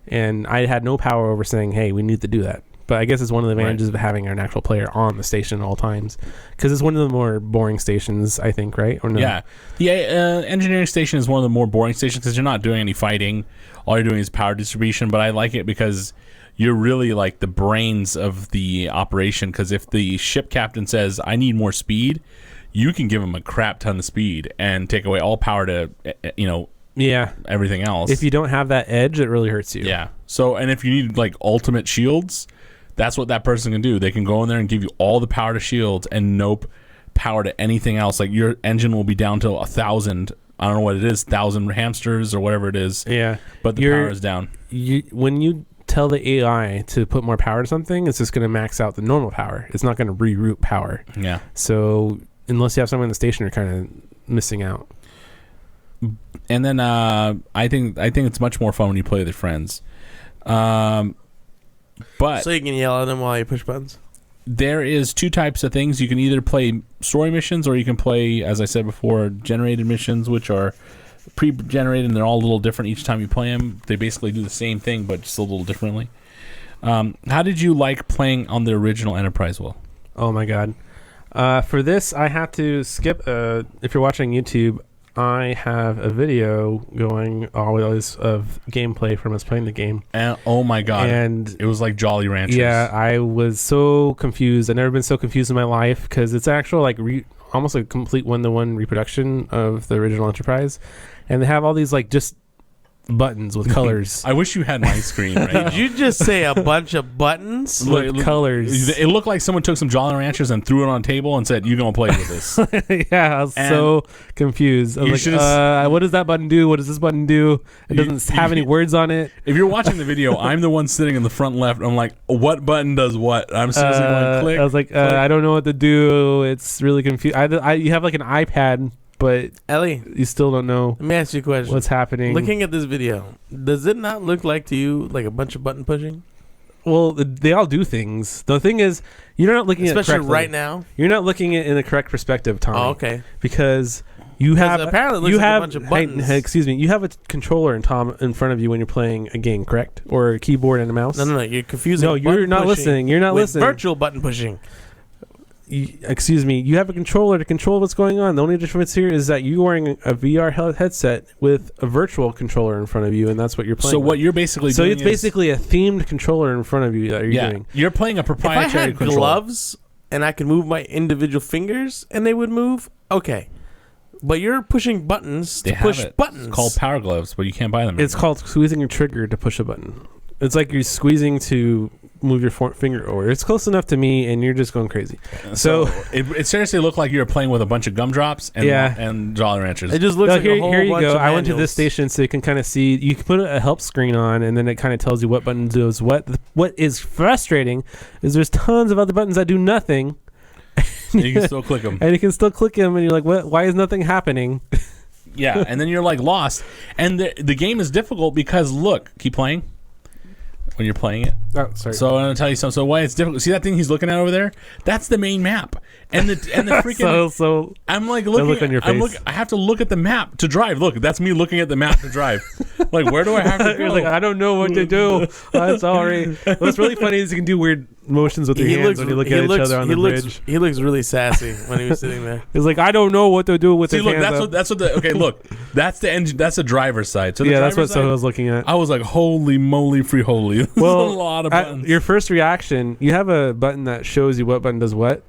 and I had no power over saying, "Hey, we need to do that." But I guess it's one of the advantages of having an actual player on the station at all times, because it's one of the more boring stations, I think, right? Or no? Yeah, the engineering station is one of the more boring stations because you're not doing any fighting. All you're doing is power distribution. But I like it because you're really like the brains of the operation, because if the ship captain says, "I need more speed," you can give him a crap ton of speed and take away all power to, everything else. If you don't have that edge, it really hurts you. Yeah. So, and if you need like ultimate shields, that's what that person can do. They can go in there and give you all the power to shields and nope power to anything else. Like your engine will be down to 1,000. I don't know what it is, 1,000 hamsters or whatever it is. Yeah. But the power is down. When you tell the AI to put more power to something, it's just going to max out the normal power. It's not going to reroute power. Yeah. So unless you have someone in the station, you're kind of missing out. And then I think it's much more fun when you play with your friends. But so you can yell at them while you push buttons. There is 2 types of things. You can either play story missions, or you can play, as I said before, generated missions, which are pre-generated, and they're all a little different each time you play them. They basically do the same thing, but just a little differently. How did you like playing on the original Enterprise, Will? Oh my god. For this, I have to skip. If you're watching YouTube, I have a video going always of gameplay from us playing the game. And oh my god, And it was like Jolly Ranchers. yeah, I was so confused. I've never been so confused in my life because it's actual like almost a complete one-to-one reproduction of the original Enterprise, and they have all these like just buttons with colors. I wish you had my screen right now. Did you just say a bunch of buttons? with colors. It looked like someone took some Jolly Ranchers and threw it on a table and said, "You gonna play with this?" Yeah, I was And so confused. I you was like, should've what does that button do? What does this button do? It doesn't have any words on it. If you're watching the video, I'm the one sitting in the front left. I'm like, "What button does what?" I'm seriously going click. I was like, click. I don't know what to do. It's really confused. You have like an iPad, but Ellie, you still don't know let me ask you a question. what's happening. Looking at this video, does it not look like to you like a bunch of button pushing? Well, they all do things. The thing is, you're not looking at it Especially correctly. right now. You're not looking at it in the correct perspective, Tommy. Oh, okay. Because you have apparently it looks you like a have bunch of hey, buttons. hey, excuse me. You have a controller in front of you when you're playing a game, correct? Or a keyboard and a mouse. No, you're confusing. No, you're button not pushing listening. You're not with listening. Virtual button pushing. Excuse me. You have a controller to control what's going on. The only difference here is that you're wearing a VR headset with a virtual controller in front of you, and that's what you're playing. So with. what you're basically So doing it's is, basically a themed controller in front of you that you're doing. you're playing a If I proprietary had controller. gloves and I could move my individual fingers and they would move, okay. But you're pushing buttons They to have push it. buttons. It's called Power Gloves, but you can't buy them. It's anymore. called squeezing a trigger to push a button. It's like you're squeezing to move your finger over. It's close enough to me, and you're just going crazy. So it seriously looked like you were playing with a bunch of gumdrops and Yeah. and Jolly Ranchers. It just looks no, like here, a whole here you bunch go. of I went to manuals. this station so you can kind of see. You can put a help screen on, and then it kind of tells you what button does what. What is frustrating is there's tons of other buttons that do nothing, And you can still click them. and you can still click them, and you're like, "What? Why is nothing happening?" Yeah, and then you're like lost. And the game is difficult because look, keep playing when you're playing it. Oh, sorry. So I'm gonna tell you something. So why it's difficult? See that thing he's looking at over there? That's the main map. And the freaking. so I'm like looking. look on your face. I have to look at the map to drive. Look, that's me looking at the map to drive. Like, where do I have to go? you're like, I don't know what to do. I'm sorry. What's really funny is you can do weird motions with your hands when you look at each other on the bridge. He looks really sassy when he was sitting there. He's like, I don't know what to do with See, his look, hands up. that's what the okay. Look, that's the engine. That's the driver's side. So the Yeah, that's what driver's Soho side, was looking at. I was like, holy moly, free holy. There's Well, a lot of buttons. your first reaction, you have a button that shows you what button does what.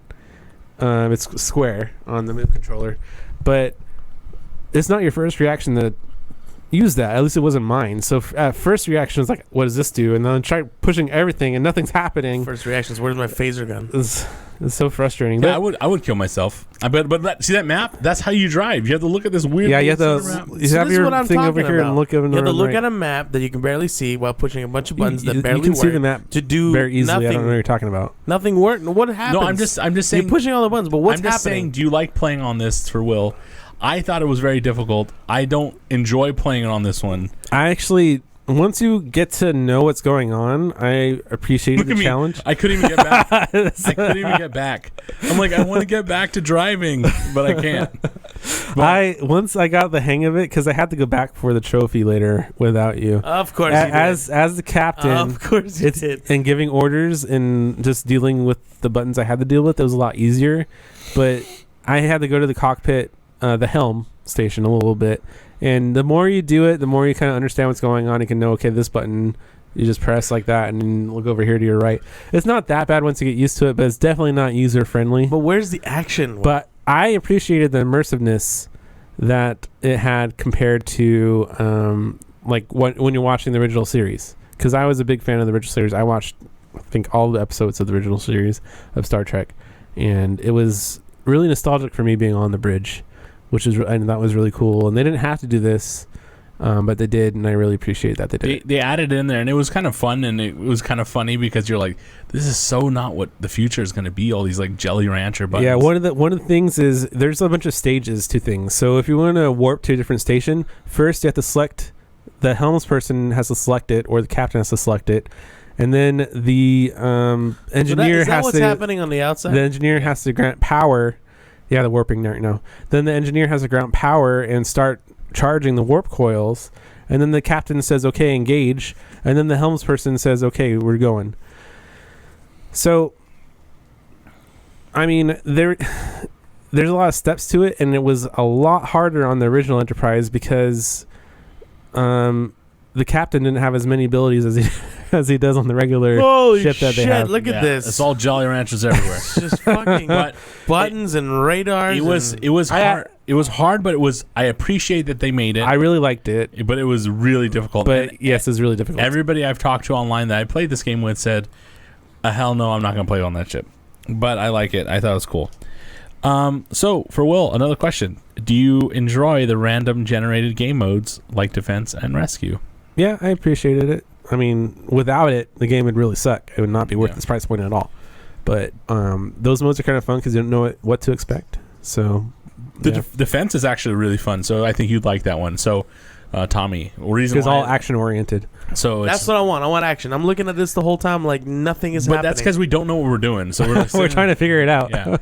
It's square on the move controller, but it's not your first reaction to use that. At least it wasn't mine. So at first reaction was like, what does this do? And then I try pushing everything and nothing's happening. First reactions, where's my phaser gun? It's so frustrating. Yeah, But I would kill myself. See that map? That's how you drive. You have to look at this weird. yeah, you have little to center map. you So have this is your what I'm thing over talking here about. and look over You have to look right. at a map that you can barely see while pushing a bunch of buttons that you barely can work see the map to do very easily. nothing. I don't know what you're talking about. Nothing worked. What happens? No, I'm just saying. You're pushing all the buttons, but what's I'm just happening? saying. Do you like playing on this for Will? I thought it was very difficult. I don't enjoy playing it on this one. I actually, once you get to know what's going on, I appreciated Look the at me. challenge. I couldn't even get back. I couldn't even get back. I'm like, I want to get back to driving, but I can't. Once I got the hang of it, because I had to go back for the trophy later without you. Of course, you did. As the captain, Of course, you it's did. and giving orders and just dealing with the buttons I had to deal with. It was a lot easier, but I had to go to the cockpit, the helm station a little bit. And the more you do it, the more you kind of understand what's going on. You can know, okay, this button you just press like that, and then look over here to your right. It's not that bad once you get used to it, but it's definitely not user friendly. But where's the action? But I appreciated the immersiveness that it had compared to when you're watching the original series, because I was a big fan of the original series. I watched, I think, all the episodes of the original series of Star Trek, and it was really nostalgic for me being on the bridge, and that was really cool. And they didn't have to do this, but they did, and I really appreciate that they did. They added it in there, and it was kind of fun, and it was kind of funny because you're like, this is so not what the future is going to be. All these like Jelly Rancher buttons. Yeah, one of the things is there's a bunch of stages to things. So if you want to warp to a different station, first you have to select. The helmsperson has to select it, or the captain has to select it, and then the engineer is that has what's to. happening on the outside? The engineer has to grant power. Yeah, the warping right now. Then the engineer has to grant power and start charging the warp coils, and then the captain says, "Okay, engage," and then the helmsperson says, "Okay, we're going." So, I mean, there's a lot of steps to it, and it was a lot harder on the original Enterprise because the captain didn't have as many abilities as he does on the regular Holy ship that they shit, have. look at this. It's all Jolly Ranchers everywhere. It's just fucking buttons and radars. It was hard. It was hard, but I appreciate that they made it. I really liked it, but it was really difficult. But yes, it was really difficult. Everybody I've talked to online that I played this game with said, hell no, I'm not going to play on that ship. But I like it. I thought it was cool. So, for Will, another question. Do you enjoy the random generated game modes like Defense and Rescue? Yeah, I appreciated it. I mean, without it, the game would really suck. It would not be worth its price point at all. But those modes are kind of fun because you don't know what to expect. So the Defense is actually really fun. So I think you'd like that one. So, Tommy, reason it's all action oriented. So that's what I want. I want action. I'm looking at this the whole time like nothing is happening. But that's because we don't know what we're doing. So we're trying to figure it out. Yeah.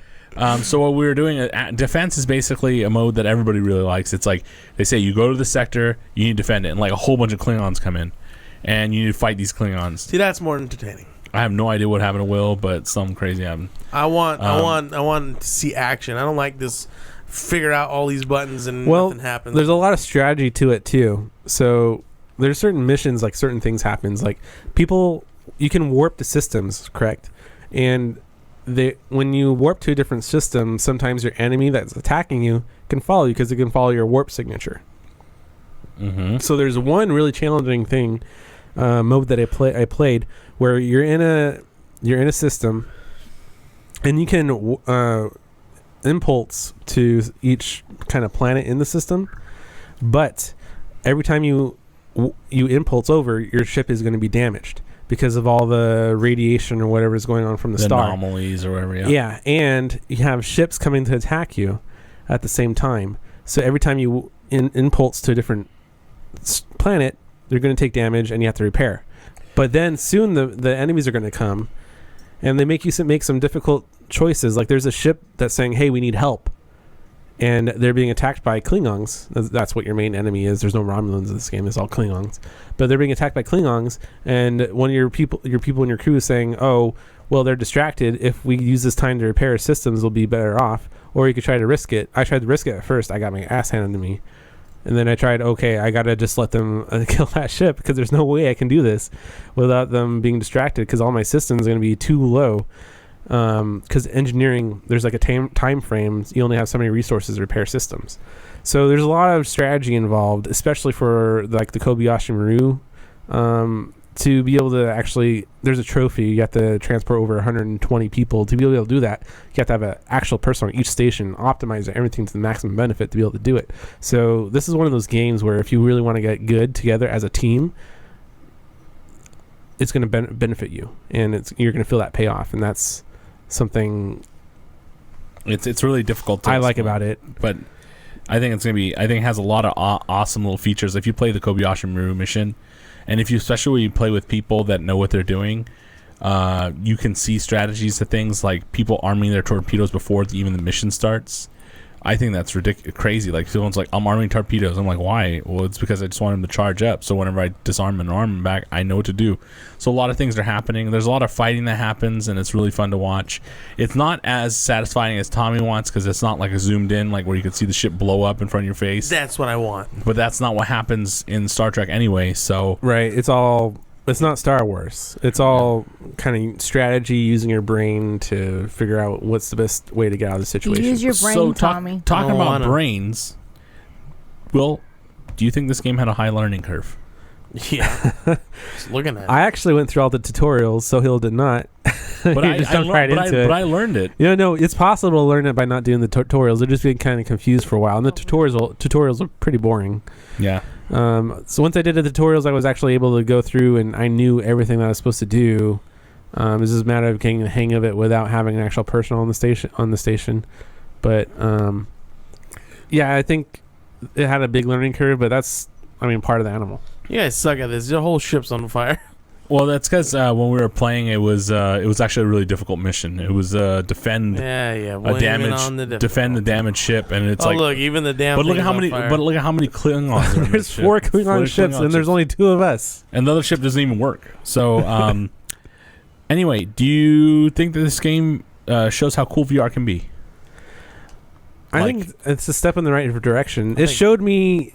So what we were doing, Defense is basically a mode that everybody really likes. It's like they say you go to the sector, you need to defend it, and like a whole bunch of Klingons come in, and you need to fight these Klingons. See, that's more entertaining. I have no idea what happened to Will, but something crazy happened. I want to see action. I don't like this. Figure out all these buttons and nothing happens. There's a lot of strategy to it too. So there's certain missions, like certain things happens. Like you can warp the systems, correct? And when you warp to a different system, sometimes your enemy that's attacking you can follow you because it can follow your warp signature. Mm-hmm. So there's one really challenging thing mode that I played where you're in a system, and you can impulse to each kind of planet in the system, but every time you impulse over, your ship is going to be damaged because of all the radiation or whatever is going on from the star. Anomalies or whatever, Yeah, and you have ships coming to attack you at the same time. So every time you impulse to a different planet, they're going to take damage and you have to repair. But then soon the enemies are going to come, and they make you make some difficult choices. Like there's a ship that's saying, hey, we need help. And they're being attacked by Klingons. That's what your main enemy is. There's no Romulans in this game. It's all Klingons. But they're being attacked by Klingons, and one of your people in your crew is saying, oh, well, they're distracted. If we use this time to repair systems, we'll be better off. Or you could try to risk it. I tried to risk it at first. I got my ass handed to me. And then I tried, I got to just let them kill that ship because there's no way I can do this without them being distracted because all my systems are going to be too low. Because engineering, there's like a time frame. You only have so many resources to repair systems. So there's a lot of strategy involved, especially for like the Kobayashi Maru. To be able to actually, there's a trophy. You have to transport over 120 people. To be able to do that, you have to have an actual person on each station, optimize everything to the maximum benefit to be able to do it. So this is one of those games where if you really want to get good together as a team, it's going to benefit you, and you're going to feel that payoff, and that's something it's really difficult to I like about it. But I think it has a lot of awesome little features. If you play the Kobayashi Maru mission, and especially when you play with people that know what they're doing, you can see strategies to things like people arming their torpedoes before even the mission starts. I think that's crazy. Like someone's like, I'm arming torpedoes. I'm like, why? Well, it's because I just want them to charge up. So whenever I disarm and arm them back, I know what to do. So a lot of things are happening. There's a lot of fighting that happens, and it's really fun to watch. It's not as satisfying as Tommy wants because it's not like a zoomed in, like where you can see the ship blow up in front of your face. That's what I want. But that's not what happens in Star Trek anyway. So right, it's not Star Wars. It's all kind of strategy, using your brain to figure out what's the best way to get out of the situation. Use your brain, Tommy. Talking about brains, Will, do you think this game had a high learning curve? Yeah. Just looking at it. I actually went through all the tutorials, so Hill did not. But I learned it. No, it's possible to learn it by not doing the tutorials. They're just being kind of confused for a while. And the tutorials are pretty boring. Yeah. So once I did the tutorials, I was actually able to go through and I knew everything that I was supposed to do. It was just a matter of getting the hang of it without having an actual person on the station. But yeah, I think it had a big learning curve, but that's part of the animal. You guys suck at this. Your whole ship's on fire. Well, that's because when we were playing, it was actually a really difficult mission. It was defend the damaged ship, and it's look, even the damn. But look at how many Klingons. Are there's 4 Klingon ships, and there's only 2 of us, and the other ship doesn't even work. So, anyway, do you think that this game shows how cool VR can be? I think it's a step in the right direction. It showed me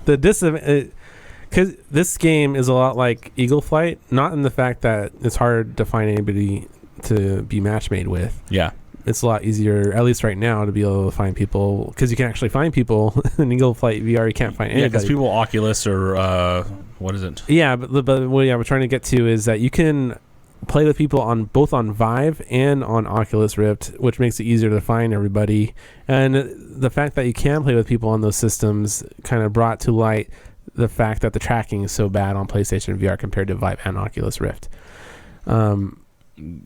because this game is a lot like Eagle Flight, not in the fact that it's hard to find anybody to be match made with. Yeah. It's a lot easier, at least right now, to be able to find people, because you can actually find people in Eagle Flight VR. You can't find anybody. Yeah, because people Oculus or what is it? Yeah, but what we're trying to get to is that you can play with people on both on Vive and on Oculus Rift, which makes it easier to find everybody. And the fact that you can play with people on those systems kind of brought to light the fact that the tracking is so bad on PlayStation VR compared to Vive and Oculus Rift.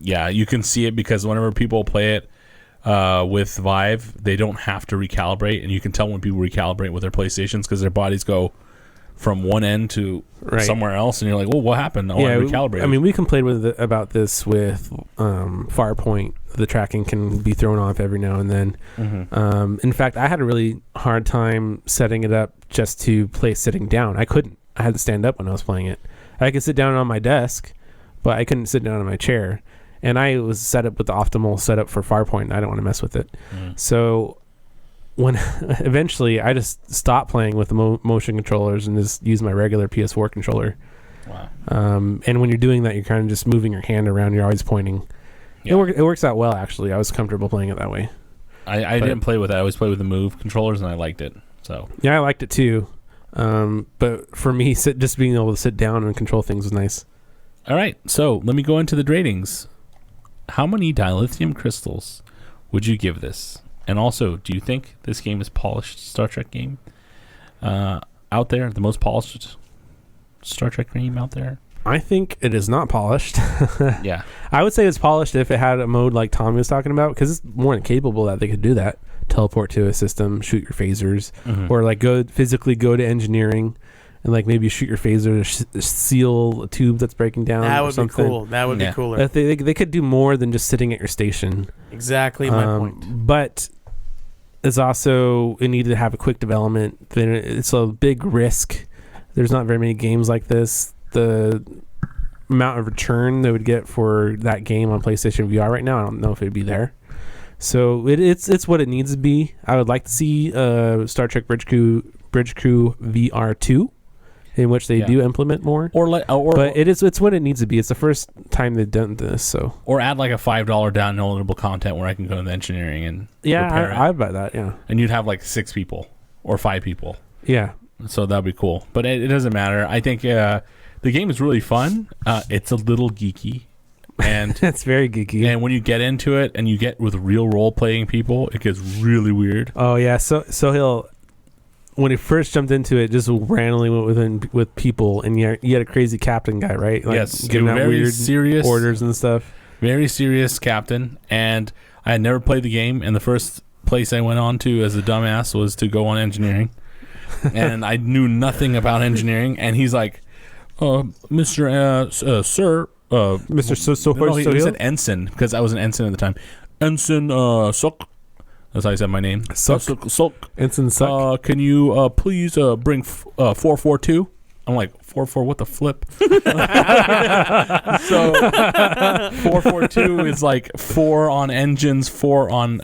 Yeah, you can see it because whenever people play it with Vive, they don't have to recalibrate, and you can tell when people recalibrate with their PlayStations because their bodies go from one end to somewhere else, and you're like, well, what happened? I recalibrated. I mean, we complained about this with Farpoint. The tracking can be thrown off every now and then. Mm-hmm. In fact, I had a really hard time setting it up just to play sitting down. I couldn't. I had to stand up when I was playing it. I could sit down on my desk, but I couldn't sit down in my chair. And I was set up with the optimal setup for Farpoint, and I don't want to mess with it. Mm-hmm. So when eventually I just stopped playing with the motion controllers and just used my regular PS4 controller. Wow. And when you're doing that, you're kind of just moving your hand around. You're always pointing. Yeah. It works out well, actually. I was comfortable playing it that way. I didn't play with that. I always played with the Move controllers, and I liked it. So yeah, I liked it too. But for me, just being able to sit down and control things was nice. All right, so let me go into the ratings. How many dilithium crystals would you give this? And also, do you think this game is polished Star Trek game out there? The most polished Star Trek game out there? I think it is not polished. Yeah. I would say it's polished if it had a mode like Tommy was talking about, because it's more than capable that they could do that. Teleport to a system, shoot your phasers, or like physically go to engineering and like maybe shoot your phaser to seal a tube that's breaking down. That would or something. be cool. That would be cooler. They could do more than just sitting at your station. Exactly my point. But it's also, it needed to have a quick development. Then it's a big risk. There's not very many games like this. The amount of return they would get for that game on PlayStation VR right now, I don't know if it'd be there. So it's what it needs to be. I would like to see Star Trek Bridge Crew VR 2, in which they do implement more. But it's what it needs to be. It's the first time they've done this, so. Or add like a $5 downloadable content where I can go into engineering and repair it. I'd buy that. Yeah. And you'd have like 6 people or 5 people. Yeah. So that'd be cool. But it doesn't matter. I think the game is really fun. It's a little geeky. And it's very geeky. And when you get into it and you get with real role playing people, it gets really weird. Oh yeah, so he'll, when he first jumped into it, just randomly went with people, and you had a crazy captain guy, right? Like, yes, giving out very weird serious orders and stuff. Very serious captain, and I had never played the game, and the first place I went on to as a dumbass was to go on engineering, and I knew nothing about engineering, and he's like, Mr. Sir. Mr. He said ensign because I was an ensign at the time. Ensign Suck. That's how I said my name. Suck. Ensign Suck. Can you please bring 442? I'm like, 44, what the flip? So 442 is like 4 on engines, 4 on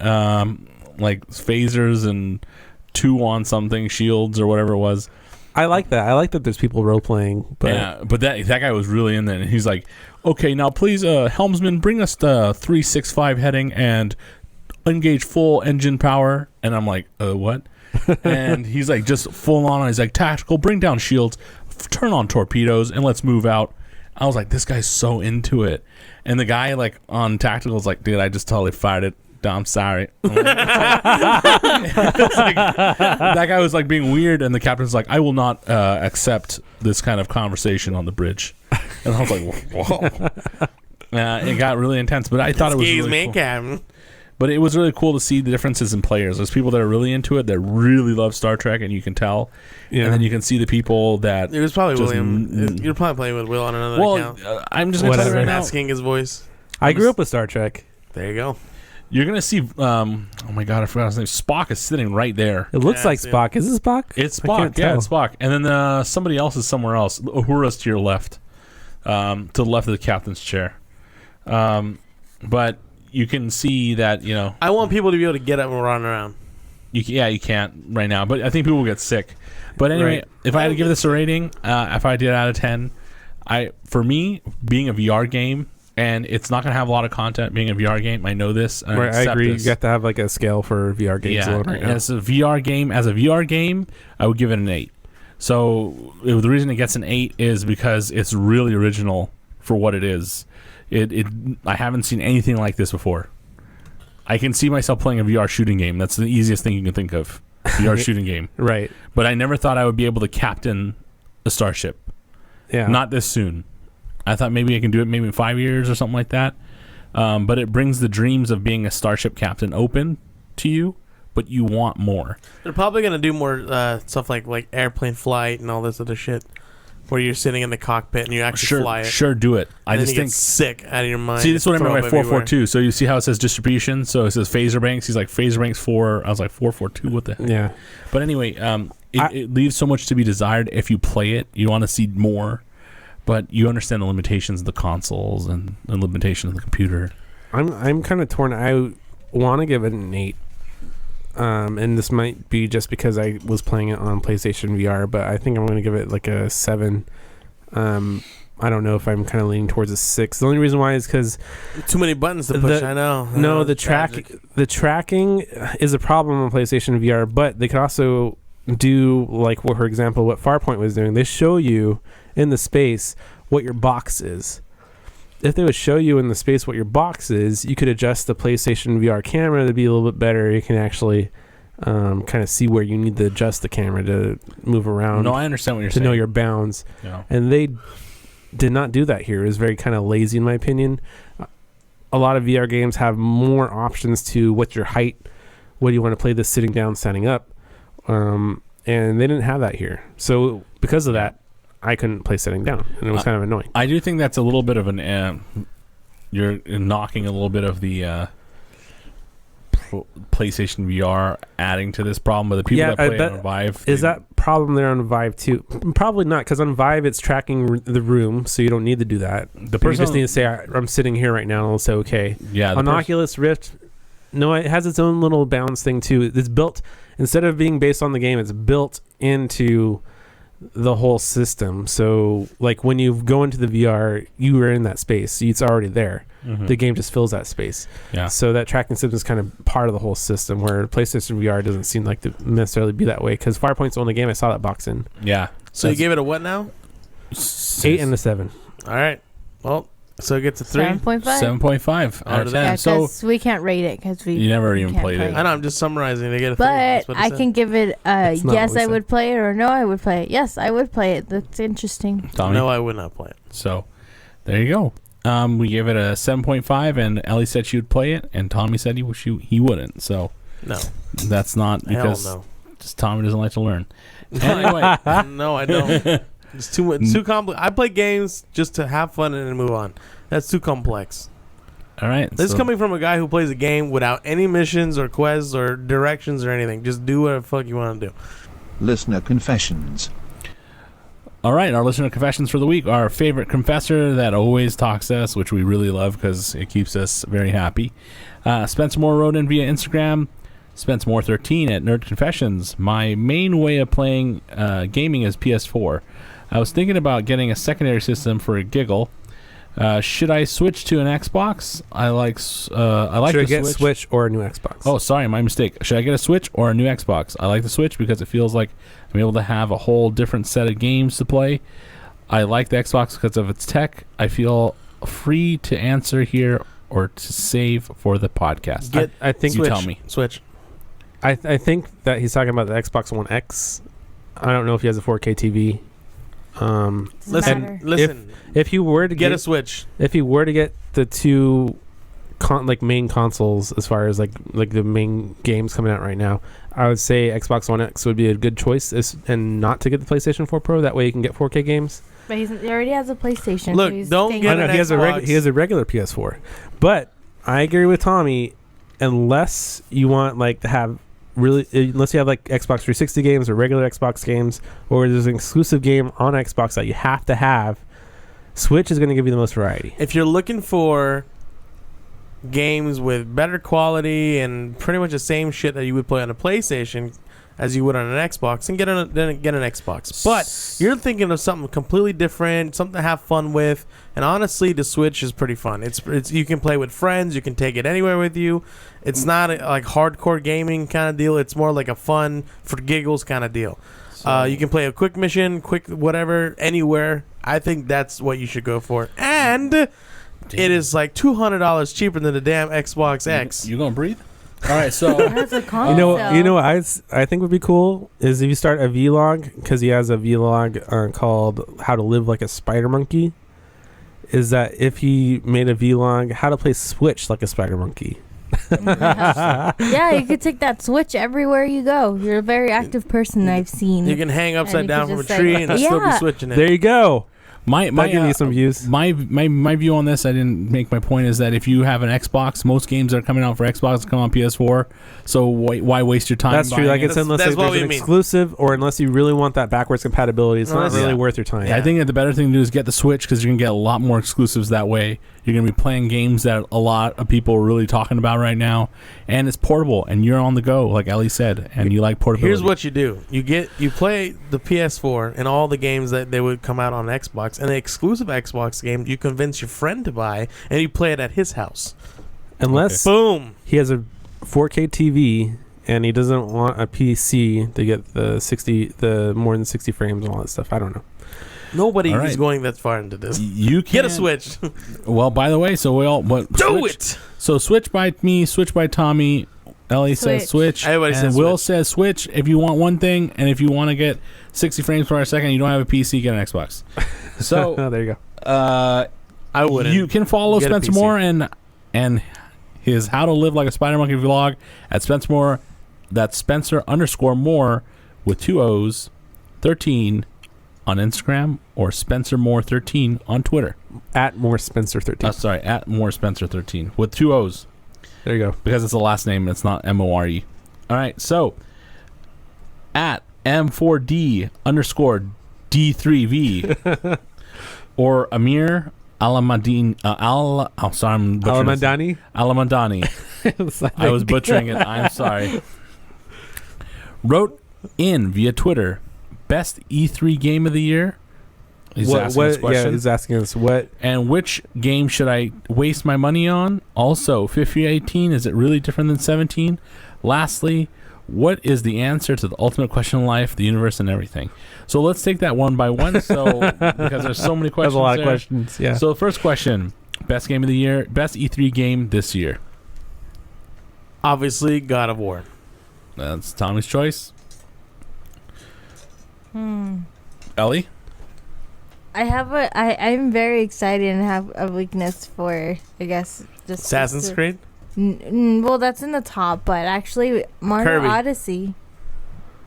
like phasers, and 2 on something, shields or whatever it was. I like that. I like that there's people role playing. But yeah, but that guy was really in there. And he's like, okay, now please, helmsman, bring us the 365 heading and engage full engine power. And I'm like, what? And he's like, just full on. He's like, tactical, bring down shields, turn on torpedoes, and let's move out. I was like, this guy's so into it. And the guy like on tactical is like, dude, I just totally fired it. I'm sorry. That guy was like being weird, and the captain's like, I will not accept this kind of conversation on the bridge. And I was like, whoa. It got really intense, but I thought it was really cool. Captain. But it was really cool to see the differences in players. There's people that are really into it, that really love Star Trek, and you can tell. Yeah. And then you can see the people that... It was probably William. You're probably playing with Will on another account. I'm just going to tell you right now. Masking his voice. I grew up with Star Trek. There you go. You're going to see... oh my God, I forgot his name. Spock is sitting right there. It looks like Spock. Is it Spock? It's Spock. Yeah, it's Spock. And then somebody else is somewhere else. Uhura's to your left. To the left of the captain's chair. But... you can see that, I want people to be able to get up and run around. You can't right now, but I think people will get sick. But anyway, Right. if I had to give this a rating, if I did out of 10, for me, being a VR game, and it's not going to have a lot of content being a VR game, I know this. And Right, I accept agree. this. You got to have like a scale for VR games Yeah, alone right now. as a VR game, I would give it an 8. So the reason it gets an 8 is because it's really original for what it is. I haven't seen anything like this before. I can see myself playing a VR shooting game. That's the easiest thing you can think of. VR shooting game. Right. But I never thought I would be able to captain a starship. Yeah. Not this soon. I thought maybe I can do it maybe in 5 years or something like that. But it brings the dreams of being a starship captain open to you, but you want more. They're probably gonna do more stuff like airplane flight and all this other shit, where you're sitting in the cockpit and you actually fly it. Sure, do it. I And just then you think get sick out of your mind. See, this is what I meant Throw by up everywhere. 442. So you see how it says distribution? So it says phaser banks. He's like, phaser banks 4. I was like, 442. What the heck? Yeah. But anyway, it leaves so much to be desired if you play it. You want to see more, but you understand the limitations of the consoles and the limitations of the computer. I'm kind of torn. I want to give it an 8. And this might be just because I was playing it on PlayStation VR, but I think I'm going to give it like a 7. I don't know if I'm kind of leaning towards a 6. The only reason why is because Too many buttons to push. I know. no, It's tragic. the tracking is a problem on PlayStation VR, but they could also do like, for example, what Farpoint was doing. They show you in the space what your box is. If they would show you in the space what your box is, you could adjust the PlayStation VR camera to be a little bit better. You can actually kind of see where you need to adjust the camera to move around. No, I understand what you're to saying. know your bounds. Yeah. And they did not do that here. It was very kind of lazy in my opinion. A lot of VR games have more options to what's your height, what do you want to play this sitting down, standing up, and they didn't have that here. So because of that, I couldn't play sitting down, and it was kind of annoying. I do think that's a little bit of an you're knocking a little bit of the PlayStation VR adding to this problem, but the people that play it on Vive, is that problem there on Vive too? Probably not, because on Vive it's tracking the room, so you don't need to do that. the You just person? need to say, I'm sitting here right now, and it'll say okay. Yeah, On Oculus Rift, no, it has its own little bounds thing too. It's built, instead of being based on the game, it's built into the whole system. So like when you go into the VR, you are in that space. It's already there. Mhm. The game just fills that space. Yeah. So that tracking system is kind of part of the whole system, where PlayStation VR doesn't seem like to necessarily be that way, because Farpoint's the only game I saw that box in. Yeah. So you gave it a what now? 8 and a 7. All right. Well, so it gets a 3. 7.5. 7.5 out of 10. Yeah, So because we can't rate it because we. you never even can't played play it. I know. I'm just summarizing to get a 3. But That's what it I said. can give it a That's not yes, what we I said. would play it, or no, I would play it. Yes, I would play it. That's interesting. Tommy? No, I would not play it. So there you go. We gave it a 7.5, and Ellie said she would play it, and Tommy said he wouldn't. So No. that's not because Hell just Tommy doesn't like to learn. no. Anyway, No, I don't. It's too much. Too complex. I play games just to have fun and then move on. That's too complex. all right. This is so- coming from a guy who plays a game without any missions or quests or directions or anything. Just do whatever the fuck you want to do. Listener confessions. All right, our listener confessions for the week. Our favorite confessor that always talks to us, which we really love because it keeps us very happy. Spencer Moore wrote in via Instagram. Spencer Moore 13 at Nerd Confessions. My main way of playing gaming is PS4. I was thinking about getting a secondary system for a giggle. Should I switch to an Xbox? I like Should the I get Switch. Switch or a new Xbox? Oh, sorry, my mistake. Should I get a Switch or a new Xbox? I like the Switch because it feels like I'm able to have a whole different set of games to play. I like the Xbox because of its tech. I feel free to answer here or to save for the podcast. I think you Switch. tell me. Switch. I think that he's talking about the Xbox One X. I don't know if he has a 4K TV. Doesn't Listen, matter. listen. If you were to Get a Switch. if you were to get the two main consoles, as far as like the main games coming out right now, I would say Xbox One X would be a good choice, and not to get the PlayStation 4 Pro. That way you can get 4K games. But he already has a PlayStation. Look, so he's don't thinking- get I know an he has Xbox. he has a regular PS4, but I agree with Tommy. Unless you want to have unless you have Xbox 360 games or regular Xbox games, or there's an exclusive game on Xbox that you have to have, Switch is going to give you the most variety. If you're looking for games with better quality and pretty much the same shit that you would play on a PlayStation as you would on an Xbox, and get an Xbox. But you're thinking of something completely different, something to have fun with. And honestly, the Switch is pretty fun. It's you can play with friends. You can take it anywhere with you. It's not like hardcore gaming kind of deal. It's more like a fun for giggles kind of deal. You can play a quick mission, quick whatever, anywhere. I think that's what you should go for. And it is like $200 cheaper than the damn Xbox X. You gonna breathe? All right, so That's a console. You know what I think would be cool is if you start a vlog, because he has a vlog called How to Live Like a Spider Monkey. Is that if he made a vlog how to play Switch like a spider monkey? Yeah, you could take that Switch everywhere you go. You're a very active person, I've seen. You can hang And upside you down can from a just tree say- and still be Yeah. switching it. There you go. my That'll give you some views. My view on this, I didn't make my point, is that if you have an Xbox, most games that are coming out for Xbox come on PS4. So why waste your time? That's true. buying Like it? it's unless That's what there's we an mean. exclusive, or unless you really want that backwards compatibility, it's not really worth your time. I think that the better thing to do is get the Switch, because you're gonna get a lot more exclusives that way. You're gonna be playing games that a lot of people are really talking about right now, and it's portable, and you're on the go, like Ellie said, and you like portability. Here's what you do: you play the PS4 and all the games that they would come out on Xbox, and the exclusive Xbox game you convince your friend to buy, and you play it at his house. Unless Boom. he has a 4K TV and he doesn't want a PC to get the more than 60 frames and all that stuff. I don't know. Nobody All right. is going that far into this. You Get a can- Switch. Well, by the way, so we all Do Switch, it. So Switch by me, Switch by Tommy. Ellie says Switch. Everybody and says Will Switch. says Switch if you want one thing, and if you want to get 60 frames per second, you don't have a PC, get an Xbox. So Oh, there you go. I wouldn't. you can follow Get a Spencer PC. Moore and his How to Live Like a Spider Monkey vlog at Spencer Moore. That's Spencer_Moore with 2 O's 13 on Instagram, or Spencer Moore 13 on Twitter. At more Spencer 13. Sorry, at Moore Spencer 13 with 2 O's. There you go. Because it's the last name, it's not MORE. All right, so at M4D_D3V or Amir Alamadini. I'm butchering this. Alamadani. Alamadani. I was butchering it. I'm sorry. Wrote in via Twitter, best E3 game of the year. He's asking this question. Yeah, he's asking us what. And which game should I waste my money on? Also, FIFA 18, is it really different than 17? Lastly, what is the answer to the ultimate question in life, the universe, and everything? So let's take that one by one. So because there's so many questions. There's a lot there. of questions. Yeah. So the first question: best game of the year, best E3 game this year. Obviously, God of War. That's Tommy's choice. Ellie. I'm very excited and have a weakness for, I guess, just Assassin's Creed. Well, that's in the top, but actually, Mario Kirby. Odyssey.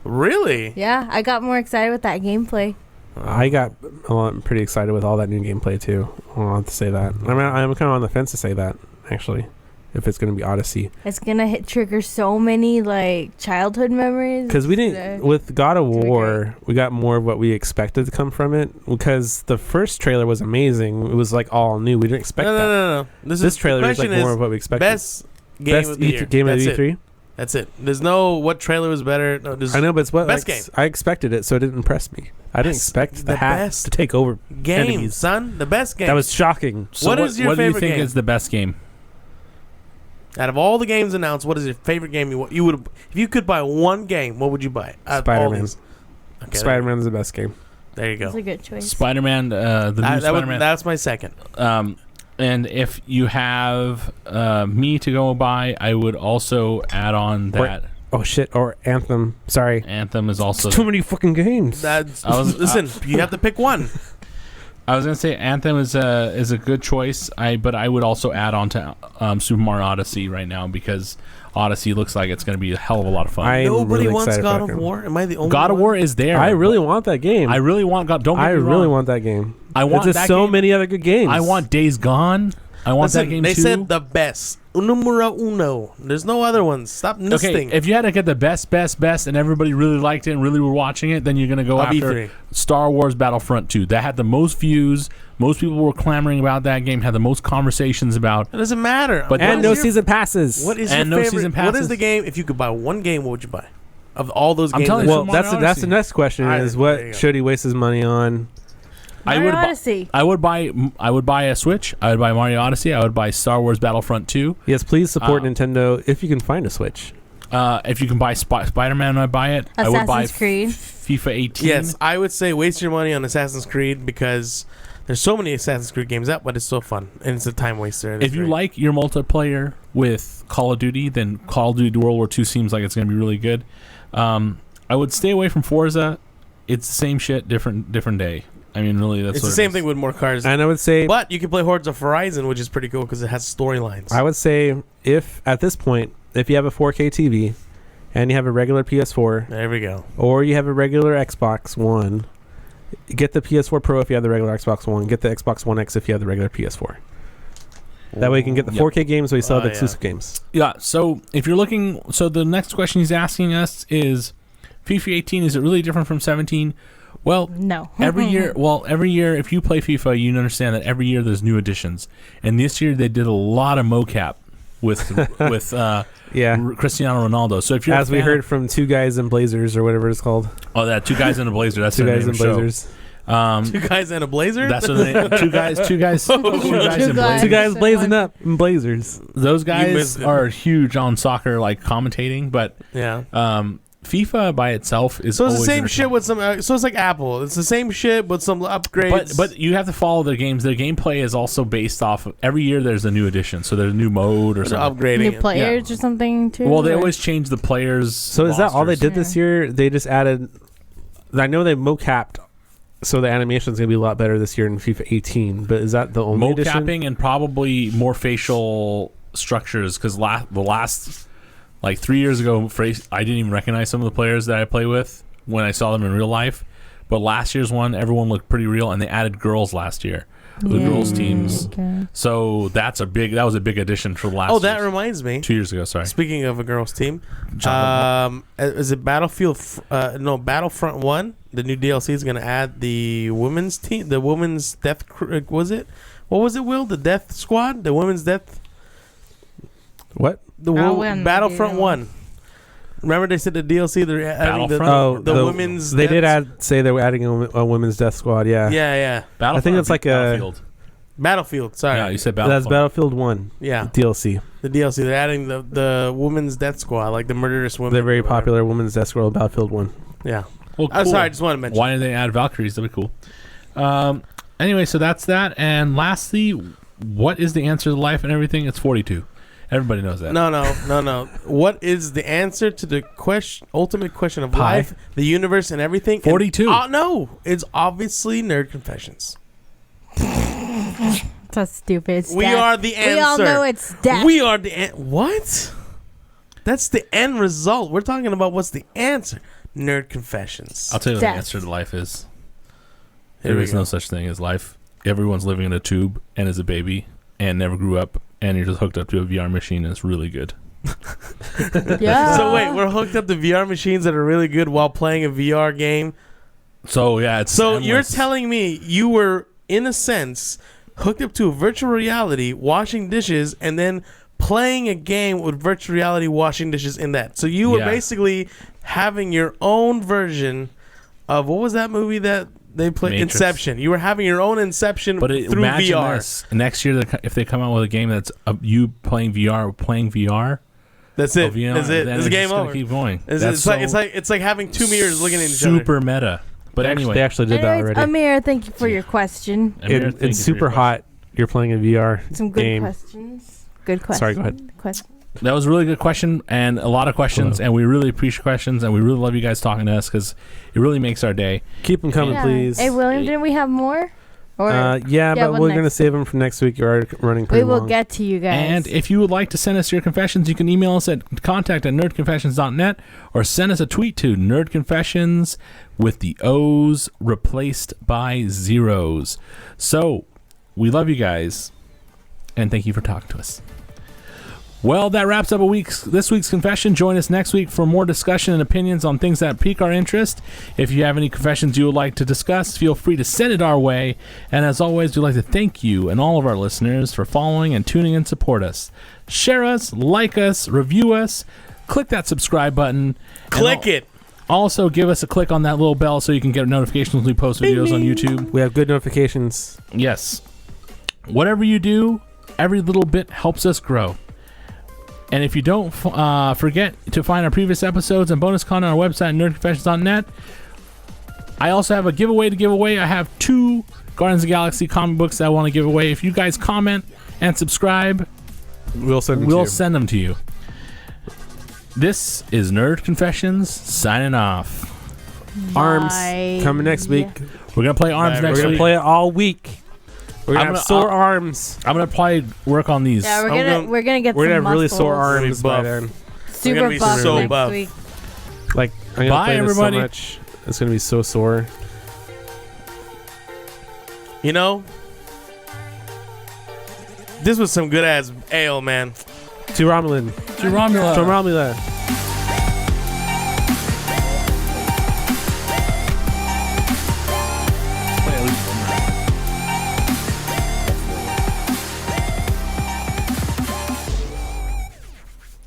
Really? Yeah, I got more excited with that gameplay. I'm pretty excited with all that new gameplay too. I'll have to say that. I mean, I'm kind of on the fence to say that actually, if it's going to be Odyssey, It's gonna trigger so many like childhood memories. because we didn't with God of War, we got more of what we expected to come from it. Because the first trailer was amazing. It was like all new. We didn't expect that. No. This trailer is like more of what we expected. Best game of the year. game of That's the it. E3. That's it. There's no what trailer was better. No, I know, but it's what best like, game. I expected it, so it didn't impress me. I didn't Best- expect the the hat best to take over game, enemies. son. The best game. That was shocking. So What is your what do you favorite think game? is the best game? Out of all the games announced, what is your favorite game you would if you could buy one game? What would you buy? Out of all Spider-Man. these? Okay, Spider-Man is the best game. There you That's go. a good choice. Spider-Man, the new Spider-Man. That's my second. And if you have me to go by, I would also add on that Oh shit! Or Anthem. Sorry. Anthem is also. It's too many fucking games. That's was- listen. You have to pick one. I was gonna say Anthem is a good choice. But I would also add on to Super Mario Odyssey right now, because Odyssey looks like it's gonna be a hell of a lot of fun. I'm Nobody really wants excited God for of that game. War. Am I the only God of one? War is there. I really but want that game. I really want God. Don't get I me really wrong. want that game. I want There's that so game. many other good games. I want Days Gone. I want that game they too. said the best. Numero uno. There's no other ones. Stop Okay, listing. if you had to get the best, and everybody really liked it and really were watching it, then you're going to go I'll be after three. Star Wars Battlefront 2. That had the most views. Most people were clamoring about that game, had the most conversations about. It doesn't matter. But And What no is your- season passes. What is And your no favorite? season What is passes. the game? If you could buy one game, what would you buy? Of all those I'm games, telling that- you, Well, Mario that's the Odyssey. next question Alright, is there what you go. should he waste his money on? I Mario would buy. Odyssey. I would buy a Switch. I would buy Mario Odyssey. I would buy Star Wars Battlefront 2. Yes, please support Nintendo if you can find a Switch. If you can buy Spider-Man, I'd buy it. I would buy Assassin's Creed. FIFA 18. yes, I would say waste your money on Assassin's Creed because there's so many Assassin's Creed games out, but it's so fun and it's a time waster. and If it's you great. like your multiplayer with Call of Duty, then Call of Duty World War II seems like it's going to be really good. I would stay away from Forza. It's the same shit, different day. I mean, really, that's it's what the it same is. thing with more cars. And I would say, But you can play Hordes of Horizon, which is pretty cool because it has storylines. I would say if at this point, if you have a 4K TV and you have a regular PS4 There we go. or you have a regular Xbox One, get the PS4 Pro if you have the regular Xbox One. Get the Xbox One X if you have the regular PS4. That way you can get the Yep. 4K games, but you still have Oh, the exclusive games. Yeah, so if you're looking... So the next question he's asking us is, FIFA 18, is it really different from 17? Well, No. every year, if you play FIFA, you understand that every year there's new additions. And this year they did a lot of mocap with Yeah. Cristiano Ronaldo. So if you're As we heard from Two Guys in Blazers or whatever it's called. that Two Guys in a Blazer. That's Two their Guys name in of the show. Blazers. Two guys and a blazer? That's what they, two guys in Two Blazers. guys. Two Guys in blazing one. up in Blazers. Those guys missed it. are huge on soccer, like commentating. But yeah. FIFA by itself is So it's the always same shit with some. So it's like Apple. It's the same shit with some upgrades. But you have to follow their games. Their gameplay is also based off of, every year there's a new edition. So there's a new mode or they're something. upgrading. New it. players or something too. Well, they or- always change the players. So is that all they rosters. did this year? They just added. I know they mocapped, so the animation's gonna be a lot better this year in FIFA 18. But is that the only addition? Mocapping and probably more facial structures because the last like 3 years ago, I didn't even recognize some of the players that I play with when I saw them in real life. But last year's one, everyone looked pretty real, and they added girls last year, the Yeah. girls teams. Okay. So that was a big addition for last. Oh, that year's. reminds me. 2 years ago. Sorry. Speaking of a girls' team, Chocolate. is it Battlefront 1? The new DLC is going to add the women's team, the women's death. Was it? What was it? Will the Death Squad? The women's death. What? The we have no Battlefront idea. 1. Remember they said the DLC they're adding Battlefront? the women's. They did death- say they were adding a women's death squad. Yeah. Yeah. Battlefront I think it's like a- Battlefield. Battlefield. Sorry. Yeah, you said That's Battlefield. Battlefield 1 Yeah. DLC. The DLC. They're adding the women's death squad, like the murderous women. They're very or whatever. popular women's death squad Battlefield 1. Yeah. Well, I'm cool. sorry. I just wanted to mention. Why did they add Valkyries? That'd be cool. Anyway, so that's that. And lastly, what is the answer to life and everything? It's 42. Everybody knows that. No. What is the answer to the ultimate question of Pi. life, the universe, and everything? 42. Oh no, it's obviously Nerd Confessions. That's stupid. It's We death. are the answer. We all know it's death. We are the what? That's the end result. We're talking about what's the answer. Nerd Confessions. I'll tell you what the Death. answer to life is. Here There we is go. no such thing as life. Everyone's living in a tube and is a baby and never grew up, and you're just hooked up to a VR machine and it's really good. Yeah. So wait, we're hooked up to VR machines that are really good while playing a VR game. So yeah, it's So endless. you're telling me you were, in a sense, hooked up to a virtual reality, washing dishes, and then playing a game with virtual reality, washing dishes in that. So you were Yeah. basically having your own version of what was that movie that they played? Matrix. Inception. You were having your own Inception through imagine VR. this. Next year, if they come out with a game that's you playing VR, That's it. VR, That's it. then It's a game just gonna over. Keep going. It's like having two mirrors looking at each other. super meta. But They actually did that Anyways, already. Amir, thank you for your question. Amir, thank you for It's your super question. hot. You're playing a VR Some good game. questions. Good question. Sorry, go ahead. That was a really good question and a lot of questions, Hello. and we really appreciate questions, and we really love you guys talking to us because it really makes our day. Keep them coming, Yeah. please. Hey, William, didn't we have more? Or Yeah, but what we're going to next? save them for next week. You're already running we pretty will long. get to you guys. And if you would like to send us your confessions, you can email us at contact@nerdconfessions.net or send us a tweet to nerdconfessions with the O's replaced by zeros. So, we love you guys. and thank you for talking to us. Well, that wraps up this week's confession. Join us next week for more discussion and opinions on things that pique our interest. If you have any confessions you would like to discuss, feel free to send it our way. And as always, we'd like to thank you and all of our listeners for following and tuning in, support us. Share us, like us, review us, click that subscribe button. Click it. Also, give us a click on that little bell so you can get notifications when we post videos on YouTube. We have good notifications. Yes. Whatever you do, every little bit helps us grow. And if you don't forget to find our previous episodes and bonus content on our website, nerdconfessions.net. I also have a giveaway to give away. I have 2 Guardians of the Galaxy comic books that I want to give away. If you guys comment and subscribe, We'll send them to you. This is Nerd Confessions signing off. Arms Bye. coming next week. We're going to play Arms Bye, next We're gonna week. play it all week. We're gonna I'm have gonna- sore arms. I'm going to probably work on these. Yeah, gonna- we're gonna get We're gonna some have really muscles. sore arms by buff. then. Super gonna be buff so next buff. week. Like I'm gonna Bye, play this so everybody. much. It's gonna be so sore. You know, this was some good ass ale, man. To Romulan. Romula. To Romula.